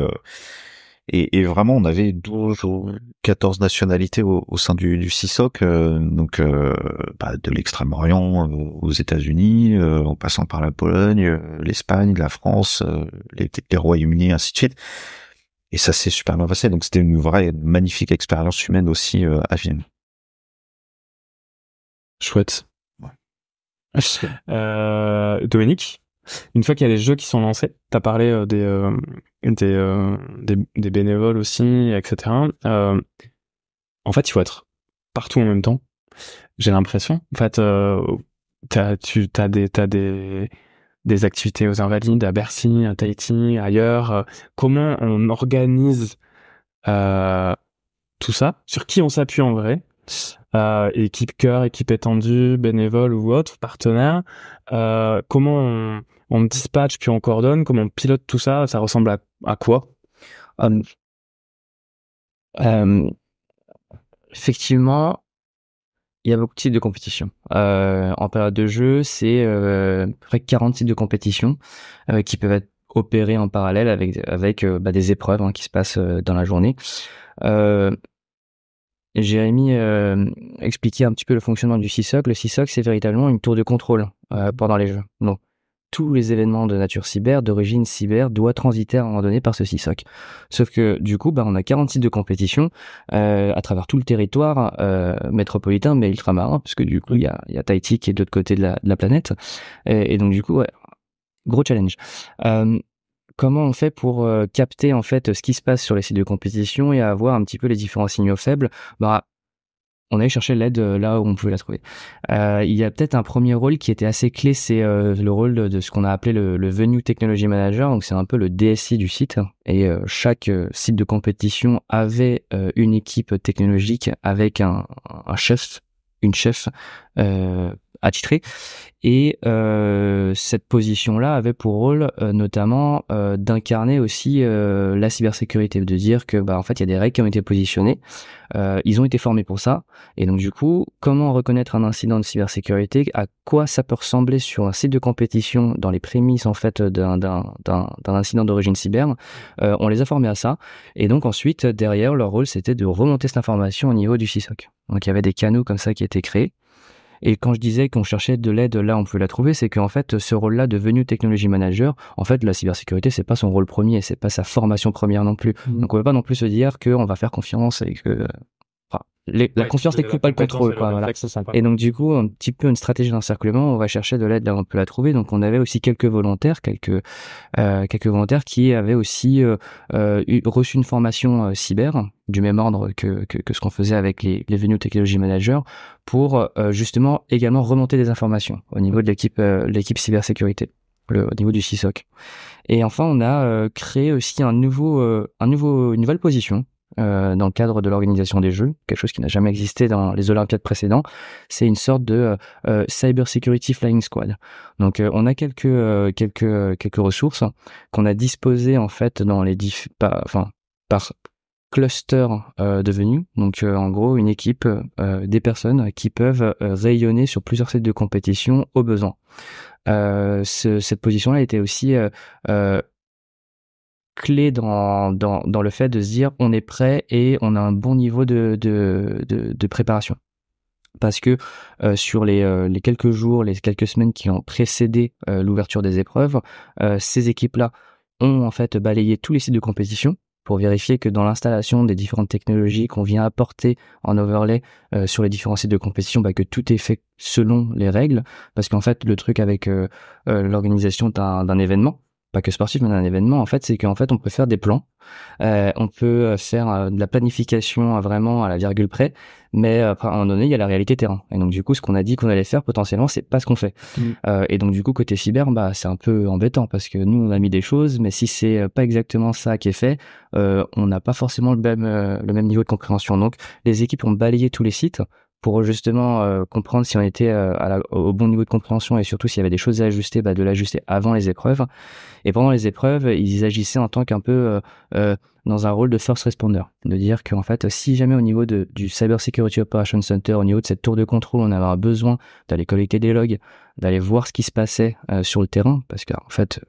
et vraiment on avait 12 ou 14 nationalités au sein du CISOC, de l'Extrême-Orient aux États-Unis, en passant par la Pologne, l'Espagne, la France, les Royaumes-Unis, ainsi de suite. Et ça s'est super bien passé. Donc c'était une vraie magnifique expérience humaine aussi à Vienne. Chouette. Ouais. Dominique, une fois qu'il y a les jeux qui sont lancés, t'as parlé des bénévoles aussi, etc. En fait, il faut être partout en même temps. J'ai l'impression. En fait, t'as des activités aux Invalides, à Bercy, à Tahiti, ailleurs. Comment on organise tout ça? Sur qui on s'appuie en vrai? Équipe cœur, équipe étendue, bénévole ou autre, partenaire. Comment on dispatche puis on coordonne? Comment on pilote tout ça? Ça ressemble à quoi? Effectivement, il y a beaucoup de types de compétition. En période de jeu, c'est près de 40 types de compétition qui peuvent être opérés en parallèle avec des épreuves qui se passent dans la journée. Jérémy expliquait un petit peu le fonctionnement du CISOC. Le CISOC, c'est véritablement une tour de contrôle pendant les jeux. Donc, tous les événements de nature cyber, d'origine cyber, doivent transiter à un moment donné par ce CISOC. Sauf que du coup, on a 40 sites de compétition à travers tout le territoire métropolitain, mais ultramarin, parce que du coup, il y a Tahiti qui est de l'autre côté de la planète. Et donc du coup, gros challenge. Comment on fait pour capter en fait ce qui se passe sur les sites de compétition et avoir un petit peu les différents signaux faibles? On allait chercher l'aide là où on pouvait la trouver. Il y a peut-être un premier rôle qui était assez clé, c'est le rôle de ce qu'on a appelé le Venue Technology Manager. Donc c'est un peu le DSI du site. Et chaque site de compétition avait une équipe technologique avec un chef, une chef attitrée. Et cette position-là avait pour rôle notamment d'incarner aussi la cybersécurité, de dire que en fait il y a des règles qui ont été positionnées, ils ont été formés pour ça, et donc du coup comment reconnaître un incident de cybersécurité, à quoi ça peut ressembler sur un site de compétition dans les prémices en fait d'un incident d'origine cyber, on les a formés à ça, et donc ensuite derrière leur rôle c'était de remonter cette information au niveau du CISOC. Donc il y avait des canaux comme ça qui étaient créés. Et quand je disais qu'on cherchait de l'aide là, on peut la trouver, c'est qu'en fait, ce rôle-là de Venue Technology Manager, en fait, la cybersécurité, c'est pas son rôle premier, c'est pas sa formation première non plus. Donc, on peut pas non plus se dire qu'on va faire confiance et que, la confiance n'exclut pas le contrôle, quoi, voilà. Et donc, du coup, un petit peu une stratégie d'encerclement, on va chercher de l'aide là où on peut la trouver. Donc, on avait aussi quelques volontaires qui avaient aussi reçu une formation cyber du même ordre que ce qu'on faisait avec les Venue Technology Managers pour justement également remonter des informations au niveau de l'équipe cybersécurité, au niveau du CISOC. Et enfin, on a créé aussi une nouvelle position dans le cadre de l'organisation des jeux, quelque chose qui n'a jamais existé dans les Olympiades précédentes. C'est une sorte de Cyber Security Flying Squad. Donc on a quelques ressources qu'on a disposées en fait dans les par cluster devenu. Donc en gros une équipe des personnes qui peuvent rayonner sur plusieurs sites de compétition au besoin. Cette position-là était aussi clé dans le fait de se dire on est prêt et on a un bon niveau de préparation. Parce que sur les quelques jours, les quelques semaines qui ont précédé l'ouverture des épreuves, ces équipes-là ont en fait balayé tous les sites de compétition pour vérifier que dans l'installation des différentes technologies qu'on vient apporter en overlay sur les différents sites de compétition, que tout est fait selon les règles. Parce qu'en fait, le truc avec l'organisation d'un événement, pas que sportif, mais d'un événement, en fait, c'est qu'en fait, on peut faire des plans, on peut faire de la planification vraiment à la virgule près, mais à un moment donné, il y a la réalité terrain. Et donc, du coup, ce qu'on a dit qu'on allait faire, potentiellement, c'est pas ce qu'on fait. Et donc, du coup, côté cyber, c'est un peu embêtant parce que nous, on a mis des choses, mais si c'est pas exactement ça qui est fait, on n'a pas forcément le même niveau de compréhension. Donc, les équipes ont balayé tous les sites pour justement comprendre si on était au bon niveau de compréhension et surtout s'il y avait des choses à ajuster, de l'ajuster avant les épreuves. Et pendant les épreuves, ils agissaient en tant qu'un peu dans un rôle de first responder, de dire qu'en fait, si jamais au niveau du Cyber Security Operations Center, au niveau de cette tour de contrôle, on avait un besoin d'aller collecter des logs, d'aller voir ce qui se passait sur le terrain, parce qu'en fait,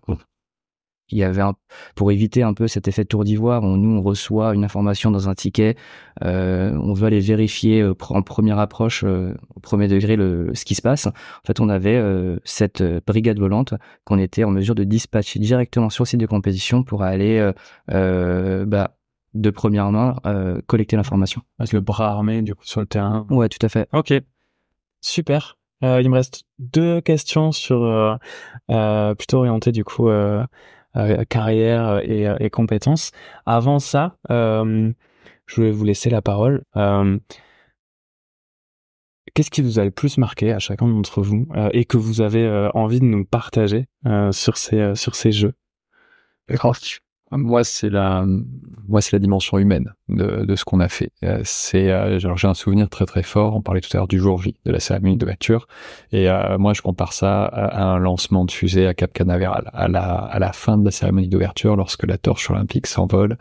il y avait pour éviter un peu cet effet tour d'ivoire, nous on reçoit une information dans un ticket, on veut aller vérifier en première approche, au premier degré, ce qui se passe. En fait, on avait cette brigade volante qu'on était en mesure de dispatcher directement sur le site de compétition pour aller de première main collecter l'information. Le bras armé du coup sur le terrain. Ouais, tout à fait. Ok, super. Il me reste 2 questions sur plutôt orientées du coup carrière et compétences. Avant ça, je vais vous laisser la parole. Qu'est-ce qui vous a le plus marqué à chacun d'entre vous et que vous avez envie de nous partager sur ces jeux? Moi, c'est la dimension humaine de ce qu'on a fait. Alors j'ai un souvenir très très fort. On parlait tout à l'heure du jour J, de la cérémonie d'ouverture, et moi je compare ça à un lancement de fusée à Cap Canaveral. À la fin de la cérémonie d'ouverture, lorsque la torche olympique s'envole,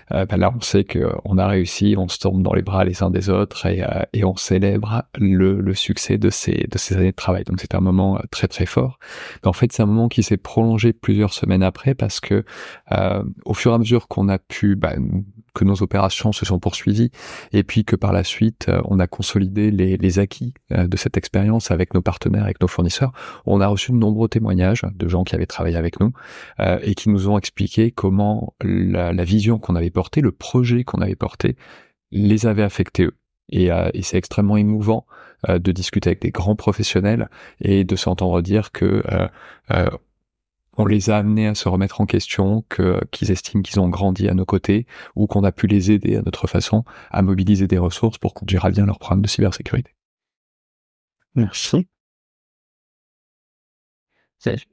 là on sait que on a réussi, on se tombe dans les bras les uns des autres et on célèbre le succès de ces années de travail. Donc c'est un moment très très fort. Mais en fait, c'est un moment qui s'est prolongé plusieurs semaines après parce que au fur et à mesure qu'on a pu, que nos opérations se sont poursuivies, et puis que par la suite on a consolidé les acquis de cette expérience avec nos partenaires, avec nos fournisseurs, on a reçu de nombreux témoignages de gens qui avaient travaillé avec nous et qui nous ont expliqué comment la vision qu'on avait portée, le projet qu'on avait porté, les avait affectés eux. Et c'est extrêmement émouvant de discuter avec des grands professionnels et de s'entendre dire que on les a amenés à se remettre en question, qu'ils estiment qu'ils ont grandi à nos côtés, ou qu'on a pu les aider à notre façon à mobiliser des ressources pour conduire à bien leur programme de cybersécurité. Merci.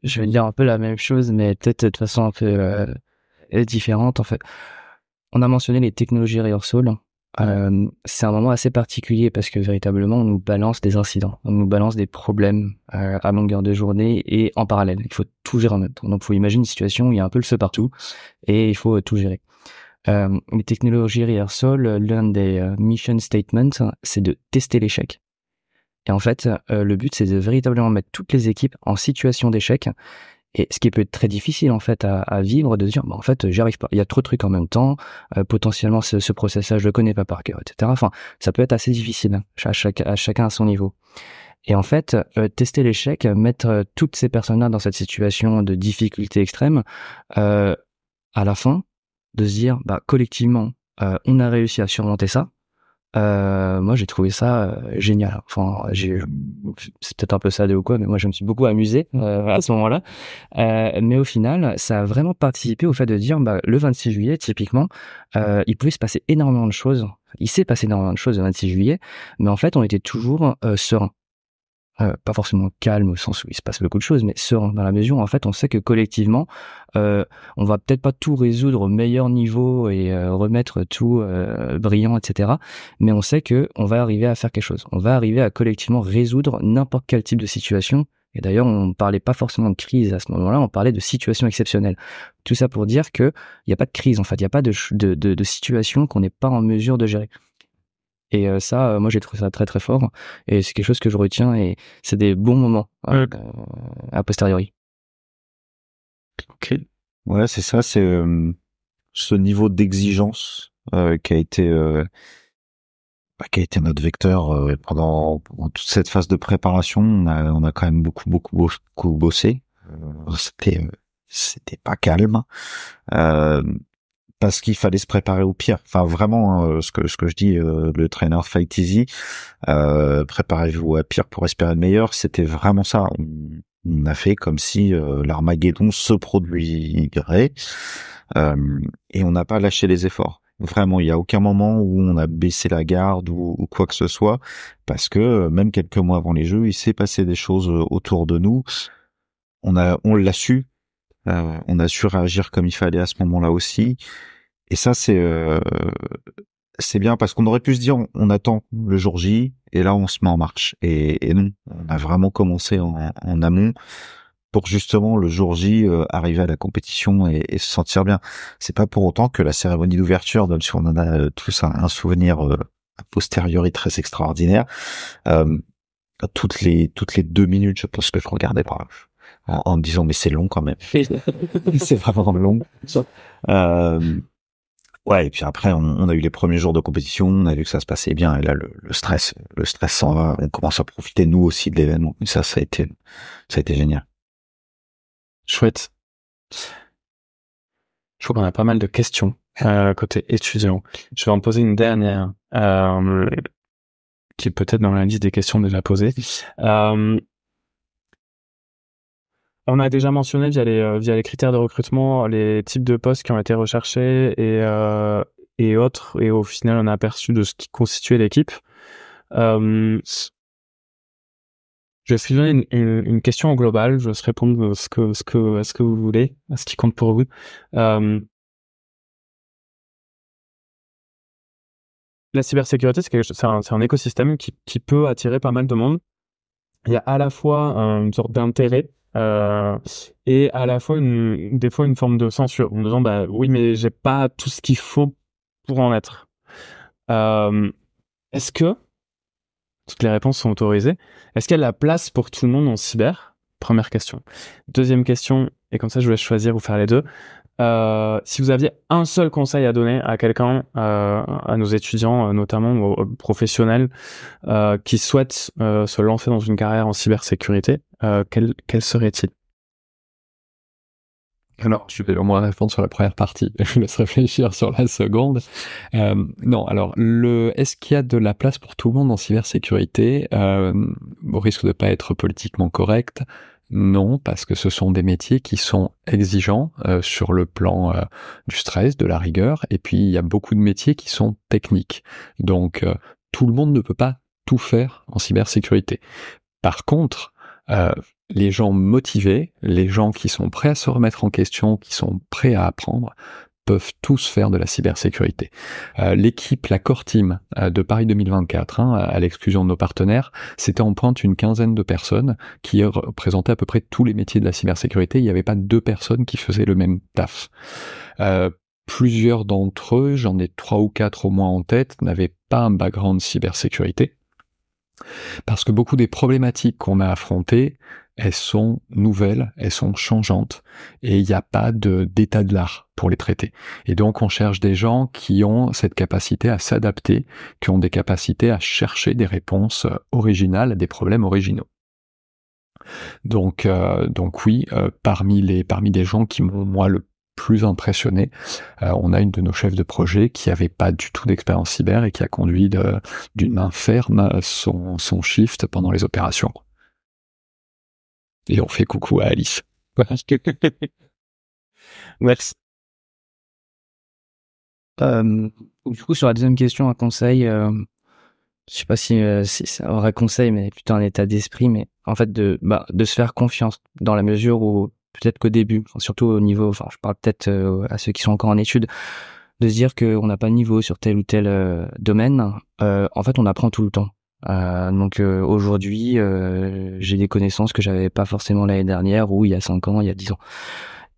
Je vais dire un peu la même chose, mais peut-être de façon un peu différente. En fait, on a mentionné les technologies rehearsal. C'est un moment assez particulier parce que véritablement on nous balance des incidents, on nous balance des problèmes à longueur de journée et en parallèle. Il faut tout gérer en même temps. Donc il faut imaginer une situation où il y a un peu le feu partout et il faut tout gérer. Les technologies rehearsal, l'un des mission statements, c'est de tester l'échec. Et en fait, le but c'est de véritablement mettre toutes les équipes en situation d'échec. Et ce qui peut être très difficile en fait à vivre, de se dire en fait j'y arrive pas, il y a trop de trucs en même temps, potentiellement ce process-là je le connais pas par cœur, etc. Enfin, ça peut être assez difficile à chacun à son niveau. Et en fait, tester l'échec, mettre toutes ces personnes-là dans cette situation de difficulté extrême, à la fin, de se dire collectivement on a réussi à surmonter ça. Moi j'ai trouvé ça génial. Enfin, c'est peut-être un peu sadé ou quoi, mais moi je me suis beaucoup amusé à ce moment-là. Mais au final, ça a vraiment participé au fait de dire le 26 juillet typiquement, il pouvait se passer énormément de choses. Il s'est passé énormément de choses le 26 juillet, mais en fait on était toujours serein. Pas forcément calme au sens où il se passe beaucoup de choses, mais serein dans la mesure où en fait on sait que collectivement on va peut-être pas tout résoudre au meilleur niveau et remettre tout brillant, etc. Mais on sait que on va arriver à faire quelque chose. On va arriver à collectivement résoudre n'importe quel type de situation. Et d'ailleurs, on parlait pas forcément de crise à ce moment-là, on parlait de situation exceptionnelle. Tout ça pour dire que il y a pas de crise en fait, il y a pas de situation qu'on n'est pas en mesure de gérer. Et ça, moi j'ai trouvé ça très très fort et c'est quelque chose que je retiens et c'est des bons moments a posteriori. Ok. Ouais, c'est ça, c'est ce niveau d'exigence qui a été notre vecteur pendant toute cette phase de préparation. On a quand même beaucoup bossé. C'était pas calme. Parce qu'il fallait se préparer au pire. Enfin, vraiment, ce que je dis, le trainer Fight Easy, préparez-vous à pire pour espérer le meilleur. C'était vraiment ça. On a fait comme si l'Armageddon se produirait, et on n'a pas lâché les efforts. Vraiment, il y a aucun moment où on a baissé la garde ou quoi que ce soit, parce que même quelques mois avant les Jeux, il s'est passé des choses autour de nous. On l'a su. On a su réagir comme il fallait à ce moment-là aussi. Et ça, c'est c'est bien parce qu'on aurait pu se dire on attend le jour J et là on se met en marche. Et non, on a vraiment commencé en amont pour justement le jour J arriver à la compétition et se sentir bien. C'est pas pour autant que la cérémonie d'ouverture, même si on en a tous un souvenir a posteriori très extraordinaire, toutes les 2 minutes, je pense que je regardais par en me disant mais c'est long quand même. C'est vraiment long. Ouais, et puis après, on a eu les premiers jours de compétition, on a vu que ça se passait bien, et là, le stress s'en va, on commence à profiter, nous aussi, de l'événement. Et ça a été génial. Chouette. Je crois qu'on a pas mal de questions, côté étudiant. Je vais en poser une dernière, qui est peut-être dans la liste des questions déjà posées. On a déjà mentionné via les critères de recrutement les types de postes qui ont été recherchés et autres, et au final on a aperçu de ce qui constituait l'équipe. Je vais fusionner une question en global, je vais répondre ce que vous voulez, à ce qui compte pour vous. La cybersécurité, c'est un écosystème qui peut attirer pas mal de monde. Il y a à la fois une sorte d'intérêt et à la fois des fois une forme de censure en disant bah oui mais j'ai pas tout ce qu'il faut pour en être. Est-ce que toutes les réponses sont autorisées? Est-ce qu'il y a de la place pour tout le monde en cyber? Première question. Deuxième question, et comme ça je vais choisir ou faire les deux. Si vous aviez un seul conseil à donner à quelqu'un, à nos étudiants notamment, ou aux professionnels qui souhaitent se lancer dans une carrière en cybersécurité, quel serait-il? Alors, je vais au moins répondre sur la première partie. Je vous laisse réfléchir sur la seconde. Non, alors, est-ce qu'il y a de la place pour tout le monde en cybersécurité? Au risque de pas être politiquement correct, non, parce que ce sont des métiers qui sont exigeants sur le plan du stress, de la rigueur, et puis il y a beaucoup de métiers qui sont techniques. Donc, tout le monde ne peut pas tout faire en cybersécurité. Par contre, les gens motivés, les gens qui sont prêts à se remettre en question, qui sont prêts à apprendre, peuvent tous faire de la cybersécurité. L'équipe, la Core Team de Paris 2024, à l'exclusion de nos partenaires, c'était en pointe une quinzaine de personnes qui représentaient à peu près tous les métiers de la cybersécurité. Il n'y avait pas 2 personnes qui faisaient le même taf. Plusieurs d'entre eux, j'en ai 3 ou 4 au moins en tête, n'avaient pas un background cybersécurité. Parce que beaucoup des problématiques qu'on a affrontées, elles sont nouvelles, elles sont changeantes, et il n'y a pas d'état de l'art pour les traiter. Et donc on cherche des gens qui ont cette capacité à s'adapter, qui ont des capacités à chercher des réponses originales à des problèmes originaux. Donc oui, parmi des gens qui m'ont moi le plus impressionné, on a une de nos chefs de projet qui avait pas du tout d'expérience cyber et qui a conduit d'une main ferme son shift pendant les opérations. Et on fait coucou à Alice. Merci. Du coup, sur la deuxième question, un conseil, je sais pas si c'est un vrai conseil, mais plutôt un état d'esprit, mais en fait de se faire confiance dans la mesure où peut-être qu'au début, surtout au niveau, je parle peut-être à ceux qui sont encore en études, de se dire qu'on n'a pas de niveau sur tel ou tel domaine. En fait, on apprend tout le temps. Donc aujourd'hui, j'ai des connaissances que j'avais pas forcément l'année dernière ou il y a 5 ans, il y a 10 ans.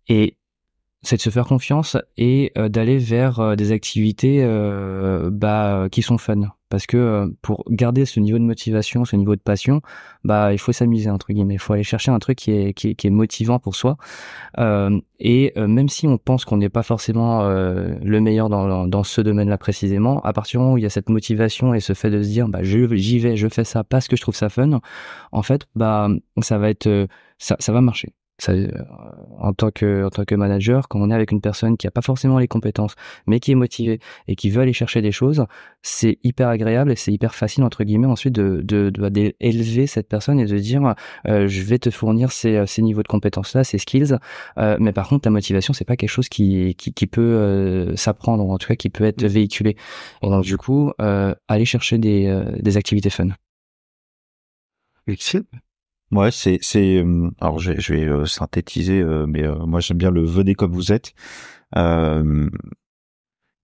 Et c'est de se faire confiance et d'aller vers des activités qui sont fun. Parce que pour garder ce niveau de motivation, ce niveau de passion, il faut s'amuser entre guillemets. Il faut aller chercher un truc qui est motivant pour soi. Et même si on pense qu'on n'est pas forcément le meilleur dans ce domaine-là précisément, à partir du moment où il y a cette motivation et ce fait de se dire j'y vais, je fais ça parce que je trouve ça fun, en fait ça va être ça va marcher. Ça, en tant que manager, quand on est avec une personne qui a pas forcément les compétences, mais qui est motivée et qui veut aller chercher des choses, c'est hyper agréable et c'est hyper facile entre guillemets ensuite d'élever cette personne et de dire je vais te fournir ces niveaux de compétences là, ces skills, mais par contre la motivation c'est pas quelque chose qui peut s'apprendre, ou en tout cas qui peut être véhiculé. Et donc du coup aller chercher des activités fun. Ouais, alors je vais synthétiser, mais moi j'aime bien le venez comme vous êtes.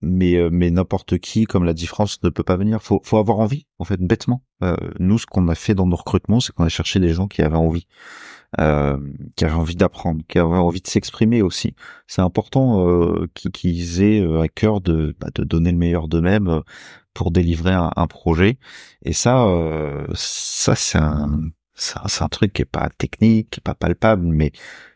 mais n'importe qui, comme l'a dit France, ne peut pas venir. Faut avoir envie, en fait, bêtement. Nous, ce qu'on a fait dans nos recrutements, c'est qu'on a cherché des gens qui avaient envie d'apprendre, qui avaient envie de s'exprimer aussi. C'est important qu'ils aient à cœur de donner le meilleur d'eux-mêmes pour délivrer un projet. Et ça c'est un truc qui est pas technique, qui est pas palpable, mais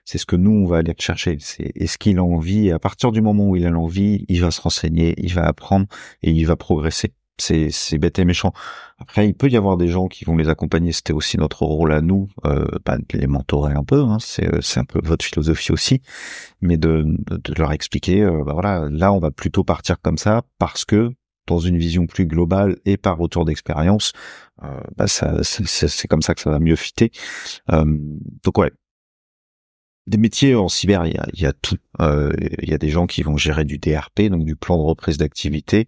c'est ce que nous on va aller chercher. C'est est-ce qu'il a envie, et à partir du moment où il a l'envie, il va se renseigner, il va apprendre et il va progresser. C'est bête et méchant. Après, il peut y avoir des gens qui vont les accompagner. C'était aussi notre rôle à nous, de les mentorer un peu. Hein, c'est un peu votre philosophie aussi, mais de leur expliquer. Voilà, là, on va plutôt partir comme ça parce que dans une vision plus globale et par retour d'expérience, c'est comme ça que ça va mieux fitter. Donc ouais. Des métiers en cyber, il y a tout. Il y a des gens qui vont gérer du DRP, donc du plan de reprise d'activité,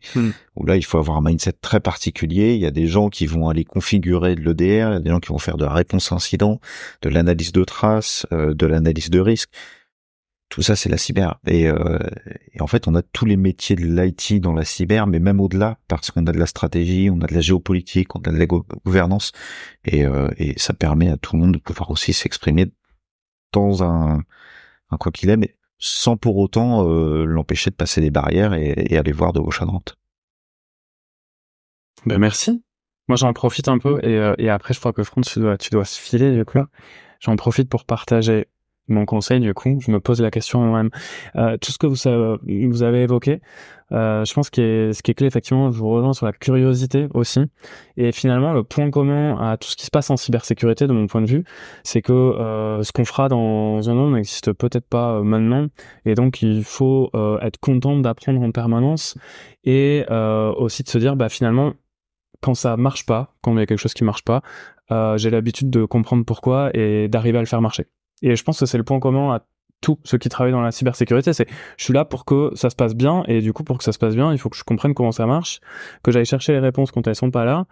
où là, il faut avoir un mindset très particulier. Il y a des gens qui vont aller configurer de l'EDR, il y a des gens qui vont faire de la réponse incident, de l'analyse de traces, de l'analyse de risque. Tout ça, c'est la cyber. Et en fait, on a tous les métiers de l'IT dans la cyber, mais même au-delà, parce qu'on a de la stratégie, on a de la géopolitique, on a de la gouvernance, et ça permet à tout le monde de pouvoir aussi s'exprimer dans un quoi qu'il est, mais sans pour autant l'empêcher de passer des barrières et aller voir de gauche à droite. Ben merci. Moi j'en profite un peu et après je crois que Franck tu dois se filer du coup là. J'en profite pour partager mon conseil du coup. Je me pose la question moi-même. Tout ce que vous avez évoqué, je pense que ce qui est clé effectivement, je vous rejoins sur la curiosité aussi. Et finalement le point commun à tout ce qui se passe en cybersécurité de mon point de vue, c'est que ce qu'on fera dans un an n'existe peut-être pas maintenant. Et donc il faut être content d'apprendre en permanence et aussi de se dire finalement quand ça marche pas, quand il y a quelque chose qui marche pas, j'ai l'habitude de comprendre pourquoi et d'arriver à le faire marcher. Et je pense que c'est le point commun à tous ceux qui travaillent dans la cybersécurité, c'est je suis là pour que ça se passe bien, et du coup pour que ça se passe bien, il faut que je comprenne comment ça marche, que j'aille chercher les réponses quand elles sont pas là,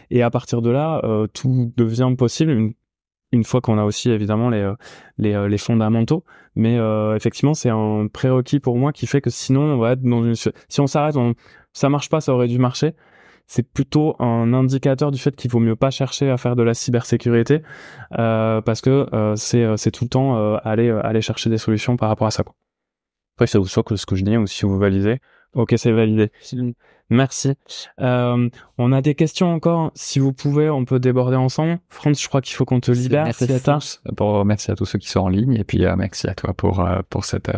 et à partir de là, tout devient possible une fois qu'on a aussi évidemment les fondamentaux. Mais effectivement, c'est un prérequis pour moi qui fait que sinon on va être dans une... Si on s'arrête, ça marche pas, ça aurait dû marcher. C'est plutôt un indicateur du fait qu'il vaut mieux pas chercher à faire de la cybersécurité parce que c'est tout le temps aller chercher des solutions par rapport à ça, quoi. Après, ça vous soit que ce que je dis ou si vous validez. Ok, c'est validé. Merci. On a des questions encore. Si vous pouvez, on peut déborder ensemble. Franz, je crois qu'il faut qu'on te libère. Merci à tous ceux qui sont en ligne et puis merci à toi pour cette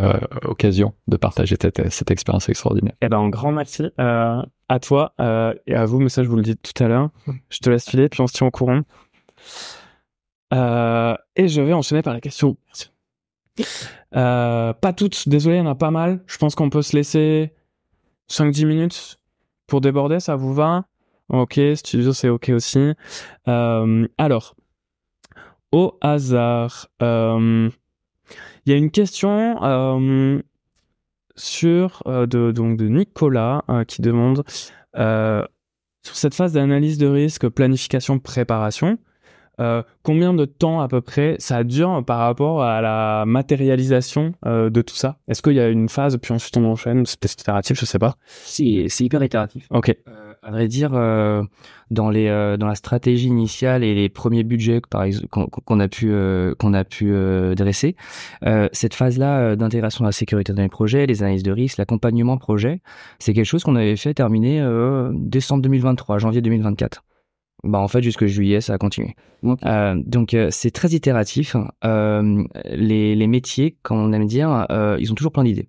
occasion de partager cette expérience extraordinaire. Eh ben, un grand merci à toi et à vous, mais ça je vous le dis tout à l'heure. Je te laisse filer puis on se tient au courant. Et je vais enchaîner par la question. Merci. Pas toutes, désolé, il y en a pas mal. Je pense qu'on peut se laisser 5-10 minutes pour déborder, ça vous va? Ok, studio c'est ok aussi. Alors, au hasard, il y a une question de Nicolas qui demande sur cette phase d'analyse de risque, planification, préparation, combien de temps à peu près ça dure par rapport à la matérialisation de tout ça? Est-ce qu'il y a une phase puis ensuite on enchaîne? C'est peut-être itératif, je sais pas. C'est hyper itératif. Ok. À vrai dire, dans la stratégie initiale et les premiers budgets par exemple qu'on a pu dresser, cette phase-là d'intégration de la sécurité dans les projets, les analyses de risque, l'accompagnement projet, c'est quelque chose qu'on avait fait terminer décembre 2023, janvier 2024. En fait, jusque juillet, ça a continué. Okay. Donc, c'est très itératif. Les métiers, comme on aime dire, ils ont toujours plein d'idées.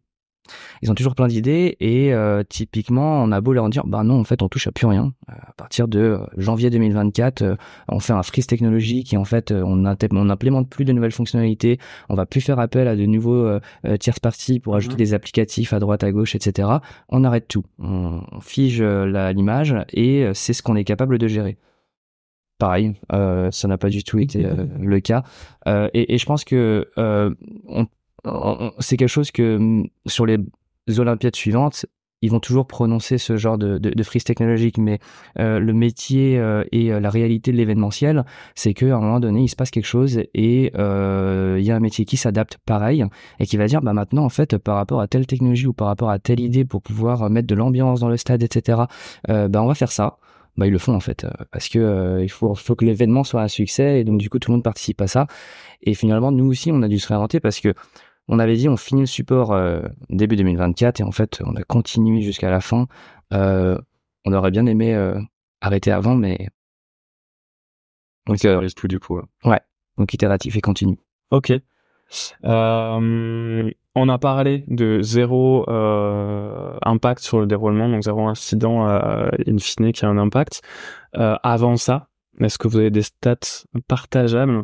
Et typiquement, on a beau leur dire, non, en fait, on touche à plus rien. À partir de janvier 2024, on fait un freeze technologique et en fait, on n'implémente plus de nouvelles fonctionnalités. On va plus faire appel à de nouveaux tierces parties pour ajouter des applicatifs à droite, à gauche, etc. On arrête tout. On fige l'image et c'est ce qu'on est capable de gérer. Pareil, ça n'a pas du tout été le cas. Et je pense que c'est quelque chose que sur les Olympiades suivantes, ils vont toujours prononcer ce genre de frise technologique, mais le métier et la réalité de l'événementiel, c'est qu'à un moment donné, il se passe quelque chose et il y a un métier qui s'adapte pareil et qui va dire bah maintenant en fait par rapport à telle technologie ou par rapport à telle idée pour pouvoir mettre de l'ambiance dans le stade, etc. Bah on va faire ça. Bah ils le font en fait parce que il faut que l'événement soit un succès et donc du coup tout le monde participe à ça. Et finalement nous aussi on a dû se réinventer parce que on avait dit on finit le support début 2024 et en fait on a continué jusqu'à la fin. On aurait bien aimé arrêter avant, mais donc ça reste tout du coup. Ouais, donc itératif et continu. Ok. On a parlé de zéro impact sur le déroulement, donc zéro incident in fine qui a un impact. Avant ça, est-ce que vous avez des stats partageables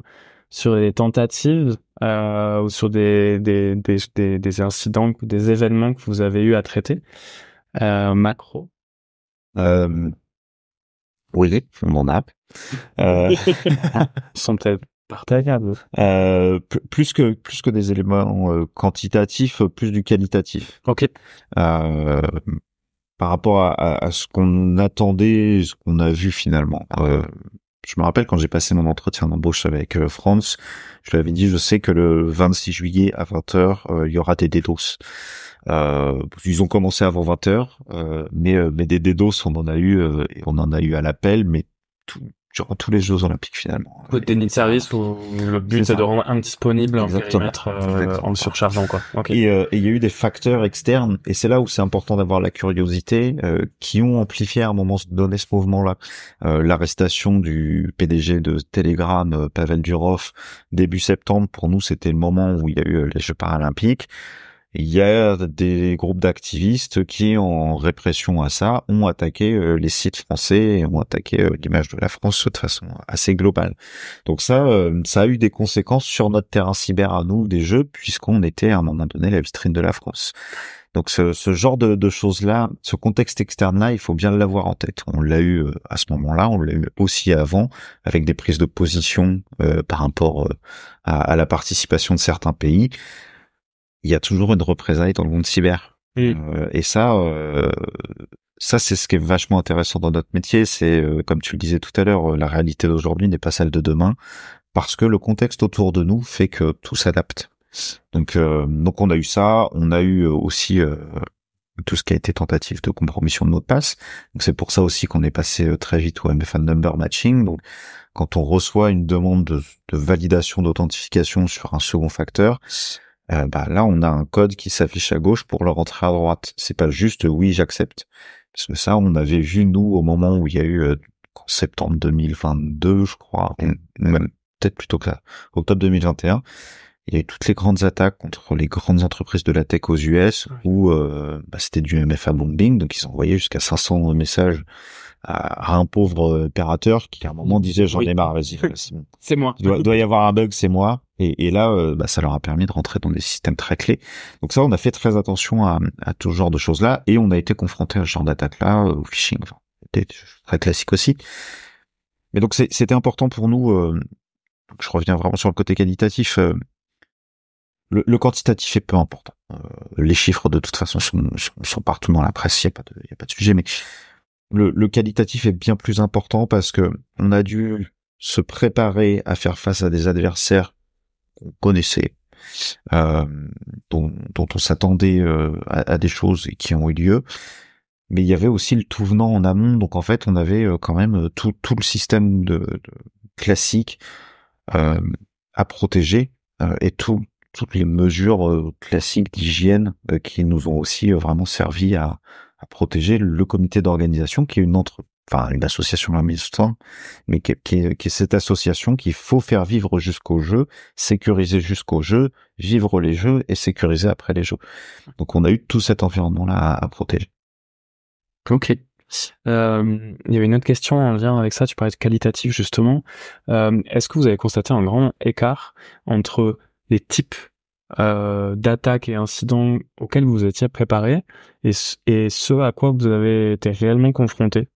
sur les tentatives ou sur des incidents, des événements que vous avez eu à traiter macro? Oui, on en a. Ils sont peut-être partageables. Plus que des éléments quantitatifs, plus du qualitatif. Ok. Par rapport à ce qu'on attendait, ce qu'on a vu finalement. Je me rappelle quand j'ai passé mon entretien d'embauche avec France, je lui avais dit, je sais que le 26 juillet à 20h, il y aura des DDoS. Ils ont commencé avant 20h, mais des DDoS, on en a eu à l'appel, mais durant tous les Jeux Olympiques finalement. Déni de service où le but c'est de rendre indisponible un périmètre en le surchargeant quoi. Okay. Et il y a eu des facteurs externes et c'est là où c'est important d'avoir la curiosité qui ont amplifié à un moment donné ce mouvement-là. L'arrestation du PDG de Telegram, Pavel Durov, début septembre, pour nous c'était le moment où il y a eu les Jeux paralympiques. Il y a des groupes d'activistes qui, en répression à ça, ont attaqué les sites français et ont attaqué l'image de la France de façon assez globale. Donc ça a eu des conséquences sur notre terrain cyber à nous des Jeux, puisqu'on était à un moment donné la vitrine de la France. Donc ce genre de choses-là, ce contexte externe-là, il faut bien l'avoir en tête. On l'a eu à ce moment-là, on l'a eu aussi avant, avec des prises de position par rapport à la participation de certains pays. Il y a toujours une représaille dans le monde cyber. Et ça c'est ce qui est vachement intéressant dans notre métier. C'est, comme tu le disais tout à l'heure, la réalité d'aujourd'hui n'est pas celle de demain, parce que le contexte autour de nous fait que tout s'adapte. Donc on a eu ça. On a eu aussi tout ce qui a été tentative de compromission de mot de passe. Donc c'est pour ça aussi qu'on est passé très vite au MFA number matching. Donc quand on reçoit une demande de validation d'authentification sur un second facteur, là on a un code qui s'affiche à gauche pour le rentrer à droite. C'est pas juste oui j'accepte, parce que ça on avait vu nous au moment où il y a eu en septembre 2022 je crois, même peut-être plutôt que ça, octobre 2021, il y a eu toutes les grandes attaques contre les grandes entreprises de la tech aux US où c'était du MFA bombing, donc ils envoyaient jusqu'à 500 messages à un pauvre opérateur qui à un moment disait j'en ai marre, vas-y, c'est moi. Il doit y avoir un bug, c'est moi. Et là, ça leur a permis de rentrer dans des systèmes très clés. Donc ça, on a fait très attention à tout ce genre de choses-là, et on a été confronté à ce genre d'attaque-là, au phishing, enfin, c'était très classique aussi. Mais donc c'était important pour nous. Je reviens vraiment sur le côté qualitatif. Le quantitatif est peu important. Les chiffres de toute façon sont partout dans la presse. Il y a pas de sujet, mais le qualitatif est bien plus important parce que on a dû se préparer à faire face à des adversaires qu'on connaissait, dont on s'attendait à des choses et qui ont eu lieu. Mais il y avait aussi le tout venant en amont, donc en fait on avait quand même tout le système de classique à protéger et toutes les mesures classiques d'hygiène qui nous ont aussi vraiment servi à protéger le comité d'organisation, qui est une association administrative, mais qui est cette association qu'il faut faire vivre jusqu'au jeu, sécuriser jusqu'au jeu, vivre les jeux et sécuriser après les jeux. Donc on a eu tout cet environnement-là à protéger. Ok. Il y avait une autre question en lien avec ça, tu parlais de qualitatif justement. Est-ce que vous avez constaté un grand écart entre les types d'attaques et incidents auxquels vous étiez préparés et ce à quoi vous avez été réellement confrontés?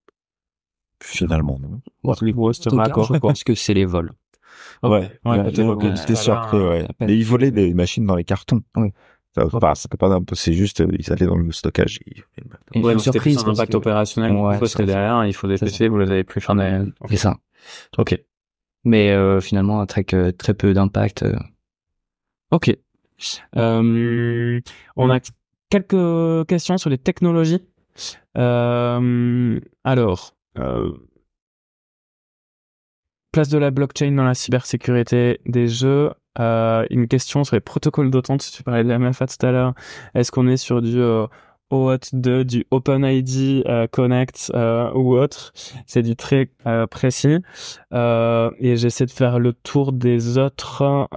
Finalement, non. Je pense que c'est les vols. Ouais, j'étais surpris, ouais. Mais ils volaient des machines dans les cartons. Oui. C'était pas c'est juste, ils allaient dans le stockage. Ouais, surprise. C'est un impact opérationnel. Ouais, parce que derrière, il faut des PC, vous les avez plus faire des... C'est ça. Ok. Mais, finalement, très peu d'impact. Ok. On a quelques questions sur les technologies. Alors, place de la blockchain dans la cybersécurité des jeux. Une question sur les protocoles d'authent. Tu parlais de la MFA tout à l'heure. Est-ce qu'on est sur du OAuth 2, du OpenID Connect ou autre? C'est du très précis. Et j'essaie de faire le tour des autres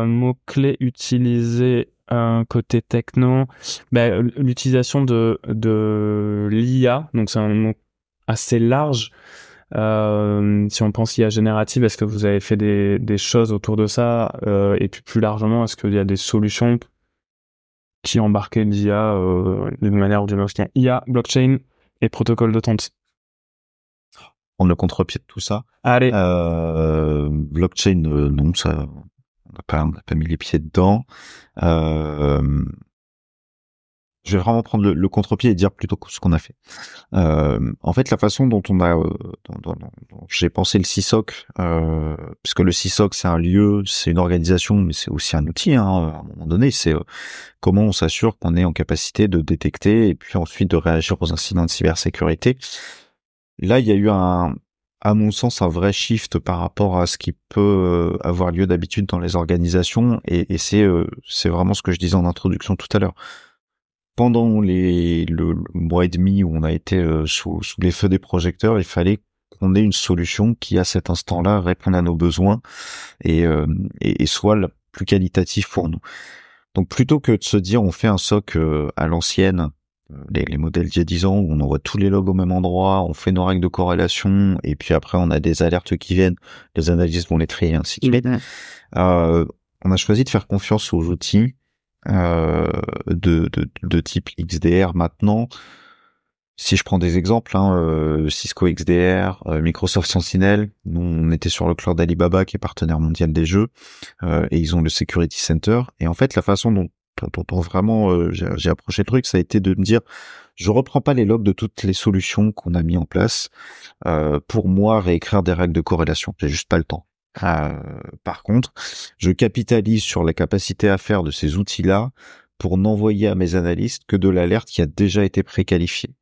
mots-clés utilisés côté techno. L'utilisation de l'IA, donc c'est un mot assez large. Si on pense IA générative, est-ce que vous avez fait des choses autour de ça, et puis plus largement, est-ce qu'il y a des solutions qui embarquaient l'IA d'une manière ou d'une autre? IA, blockchain et protocole d'authent. On le contre-pied de tout ça. Allez. Blockchain, non, ça, on n'a pas mis les pieds dedans. Je vais vraiment prendre le contre-pied et dire plutôt ce qu'on a fait. En fait, la façon dont dont j'ai pensé le CISOC, puisque le CISOC c'est un lieu, c'est une organisation, mais c'est aussi un outil. À un moment donné, c'est comment on s'assure qu'on est en capacité de détecter et puis ensuite de réagir aux incidents de cybersécurité. Là, il y a eu à mon sens, un vrai shift par rapport à ce qui peut avoir lieu d'habitude dans les organisations, et c'est vraiment ce que je disais en introduction tout à l'heure. Pendant le mois et demi où on a été sous les feux des projecteurs, il fallait qu'on ait une solution qui, à cet instant-là, réponde à nos besoins et soit la plus qualitative pour nous. Donc, plutôt que de se dire on fait un SOC à l'ancienne, les modèles d'il y a 10 ans, où on envoie tous les logs au même endroit, on fait nos règles de corrélation, et puis après on a des alertes qui viennent, les analystes vont les trier, ainsi de suite. On a choisi de faire confiance aux outils de type XDR maintenant. Si je prends des exemples, Cisco XDR, Microsoft Sentinel, nous on était sur le cloud d'Alibaba qui est partenaire mondial des jeux, et ils ont le Security Center. Et en fait, la façon dont vraiment j'ai approché le truc, ça a été de me dire, je reprends pas les logs de toutes les solutions qu'on a mis en place pour moi réécrire des règles de corrélation. J'ai juste pas le temps. Par contre, je capitalise sur la capacité à faire de ces outils-là pour n'envoyer à mes analystes que de l'alerte qui a déjà été préqualifiée.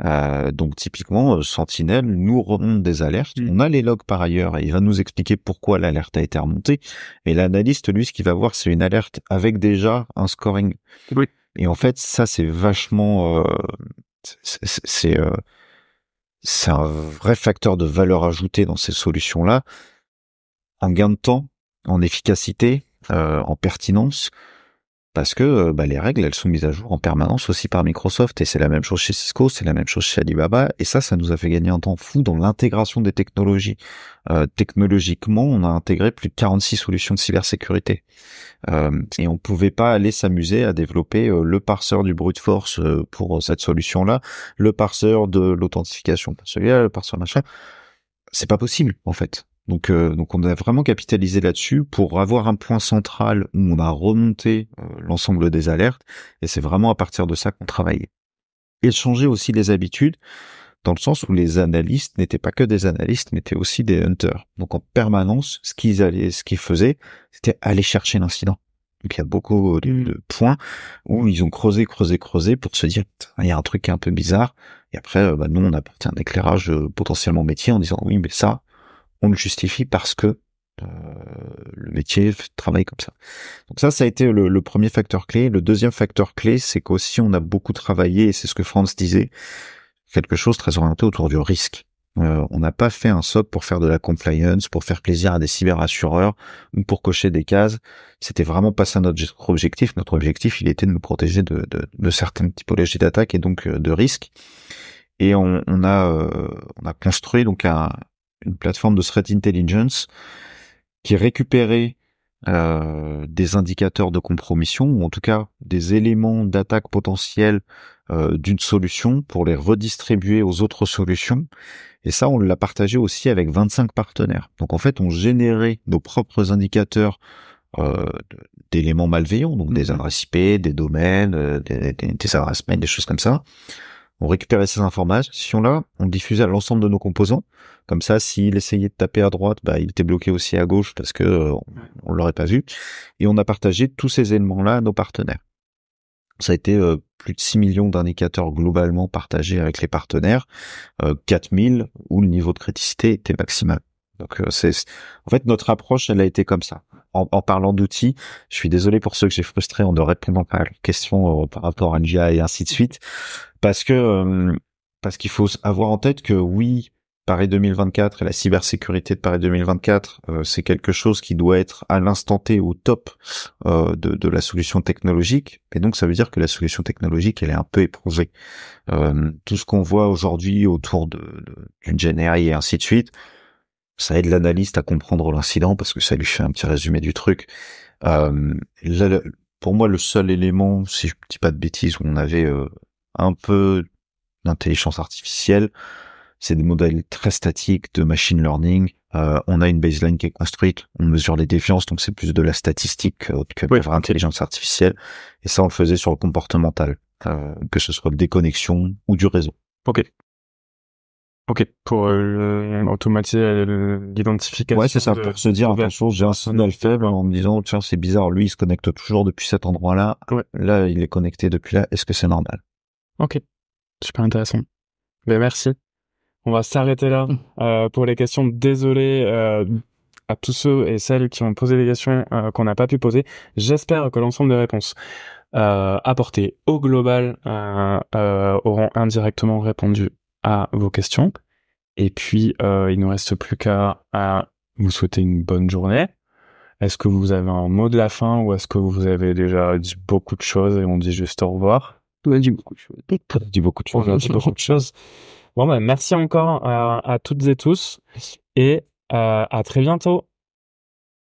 Donc typiquement, Sentinel nous remonte des alertes. On a les logs par ailleurs et il va nous expliquer pourquoi l'alerte a été remontée. Et l'analyste, lui, ce qu'il va voir, c'est une alerte avec déjà un scoring. Oui. Et en fait, ça, c'est vachement... c'est un vrai facteur de valeur ajoutée dans ces solutions-là. Un gain de temps, en efficacité, en pertinence, parce que les règles, elles sont mises à jour en permanence aussi par Microsoft, et c'est la même chose chez Cisco, c'est la même chose chez Alibaba, et ça nous a fait gagner un temps fou dans l'intégration des technologies. Technologiquement, on a intégré plus de 46 solutions de cybersécurité, et on pouvait pas aller s'amuser à développer le parseur du brute force pour cette solution-là, le parseur de l'authentification, celui-là, le parseur machin. C'est pas possible, en fait. Donc on a vraiment capitalisé là-dessus pour avoir un point central où on a remonté l'ensemble des alertes, et c'est vraiment à partir de ça qu'on travaillait. Et changer aussi les habitudes, dans le sens où les analystes n'étaient pas que des analystes, mais étaient aussi des hunters. Donc en permanence, ce qu'ils faisaient, c'était aller chercher l'incident. Donc il y a beaucoup de points où ils ont creusé pour se dire, il y a un truc qui est un peu bizarre, et après nous on a apporté un éclairage potentiellement métier en disant oui, mais ça on le justifie parce que le métier travaille comme ça. Donc ça a été le premier facteur clé. Le deuxième facteur clé, c'est qu'aussi on a beaucoup travaillé, et c'est ce que Franz disait, quelque chose très orienté autour du risque. On n'a pas fait un SOC pour faire de la compliance, pour faire plaisir à des cyberassureurs ou pour cocher des cases. C'était vraiment pas ça notre objectif. Notre objectif, il était de nous protéger de certaines typologies d'attaques et donc de risques. Et on a construit donc une plateforme de threat intelligence qui récupérait des indicateurs de compromission, ou en tout cas des éléments d'attaque potentiels d'une solution pour les redistribuer aux autres solutions. Et ça, on l'a partagé aussi avec 25 partenaires. Donc en fait, on générait nos propres indicateurs d'éléments malveillants, donc des adresses IP, des domaines, des adresses mail, des choses comme ça. On récupérait ces informations-là, on le diffusait à l'ensemble de nos composants. Comme ça, s'il essayait de taper à droite, il était bloqué aussi à gauche parce que on l'aurait pas vu. Et on a partagé tous ces éléments-là à nos partenaires. Ça a été plus de 6 millions d'indicateurs globalement partagés avec les partenaires, 4000 où le niveau de criticité était maximal. Donc en fait notre approche elle a été comme ça. En parlant d'outils, je suis désolé pour ceux que j'ai frustrés en ne répondant pas à leurs questions par rapport à NGA et ainsi de suite, parce qu'il faut avoir en tête que oui, Paris 2024 et la cybersécurité de Paris 2024, c'est quelque chose qui doit être à l'instant T au top de la solution technologique. Et donc ça veut dire que la solution technologique elle est un peu éprouvée. Tout ce qu'on voit aujourd'hui autour d'une GenAI et ainsi de suite, ça aide l'analyste à comprendre l'incident parce que ça lui fait un petit résumé du truc. Pour moi, le seul élément, si je dis pas de bêtises, où on avait un peu d'intelligence artificielle, c'est des modèles très statiques de machine learning. On a une baseline qui est construite, on mesure les déviances, donc c'est plus de la statistique que de la vraie intelligence artificielle. Et ça, on le faisait sur le comportemental, que ce soit de déconnexion ou du réseau. Ok, pour automatiser l'identification. Ouais, c'est ça, pour se dire, attention, j'ai un signal faible en me disant, tiens, c'est bizarre, lui, il se connecte toujours depuis cet endroit-là. Ouais. Là, il est connecté depuis là, est-ce que c'est normal? Ok, super intéressant. Ben, merci. On va s'arrêter là pour les questions. Désolé à tous ceux et celles qui ont posé des questions qu'on n'a pas pu poser. J'espère que l'ensemble des réponses apportées au global auront indirectement répondu à vos questions. Et puis, il nous reste plus qu'à vous souhaiter une bonne journée. Est-ce que vous avez un mot de la fin ou est-ce que vous avez déjà dit beaucoup de choses et on dit juste au revoir? On a dit beaucoup de choses. On a dit beaucoup de choses. Bon, merci encore à toutes et tous et à très bientôt.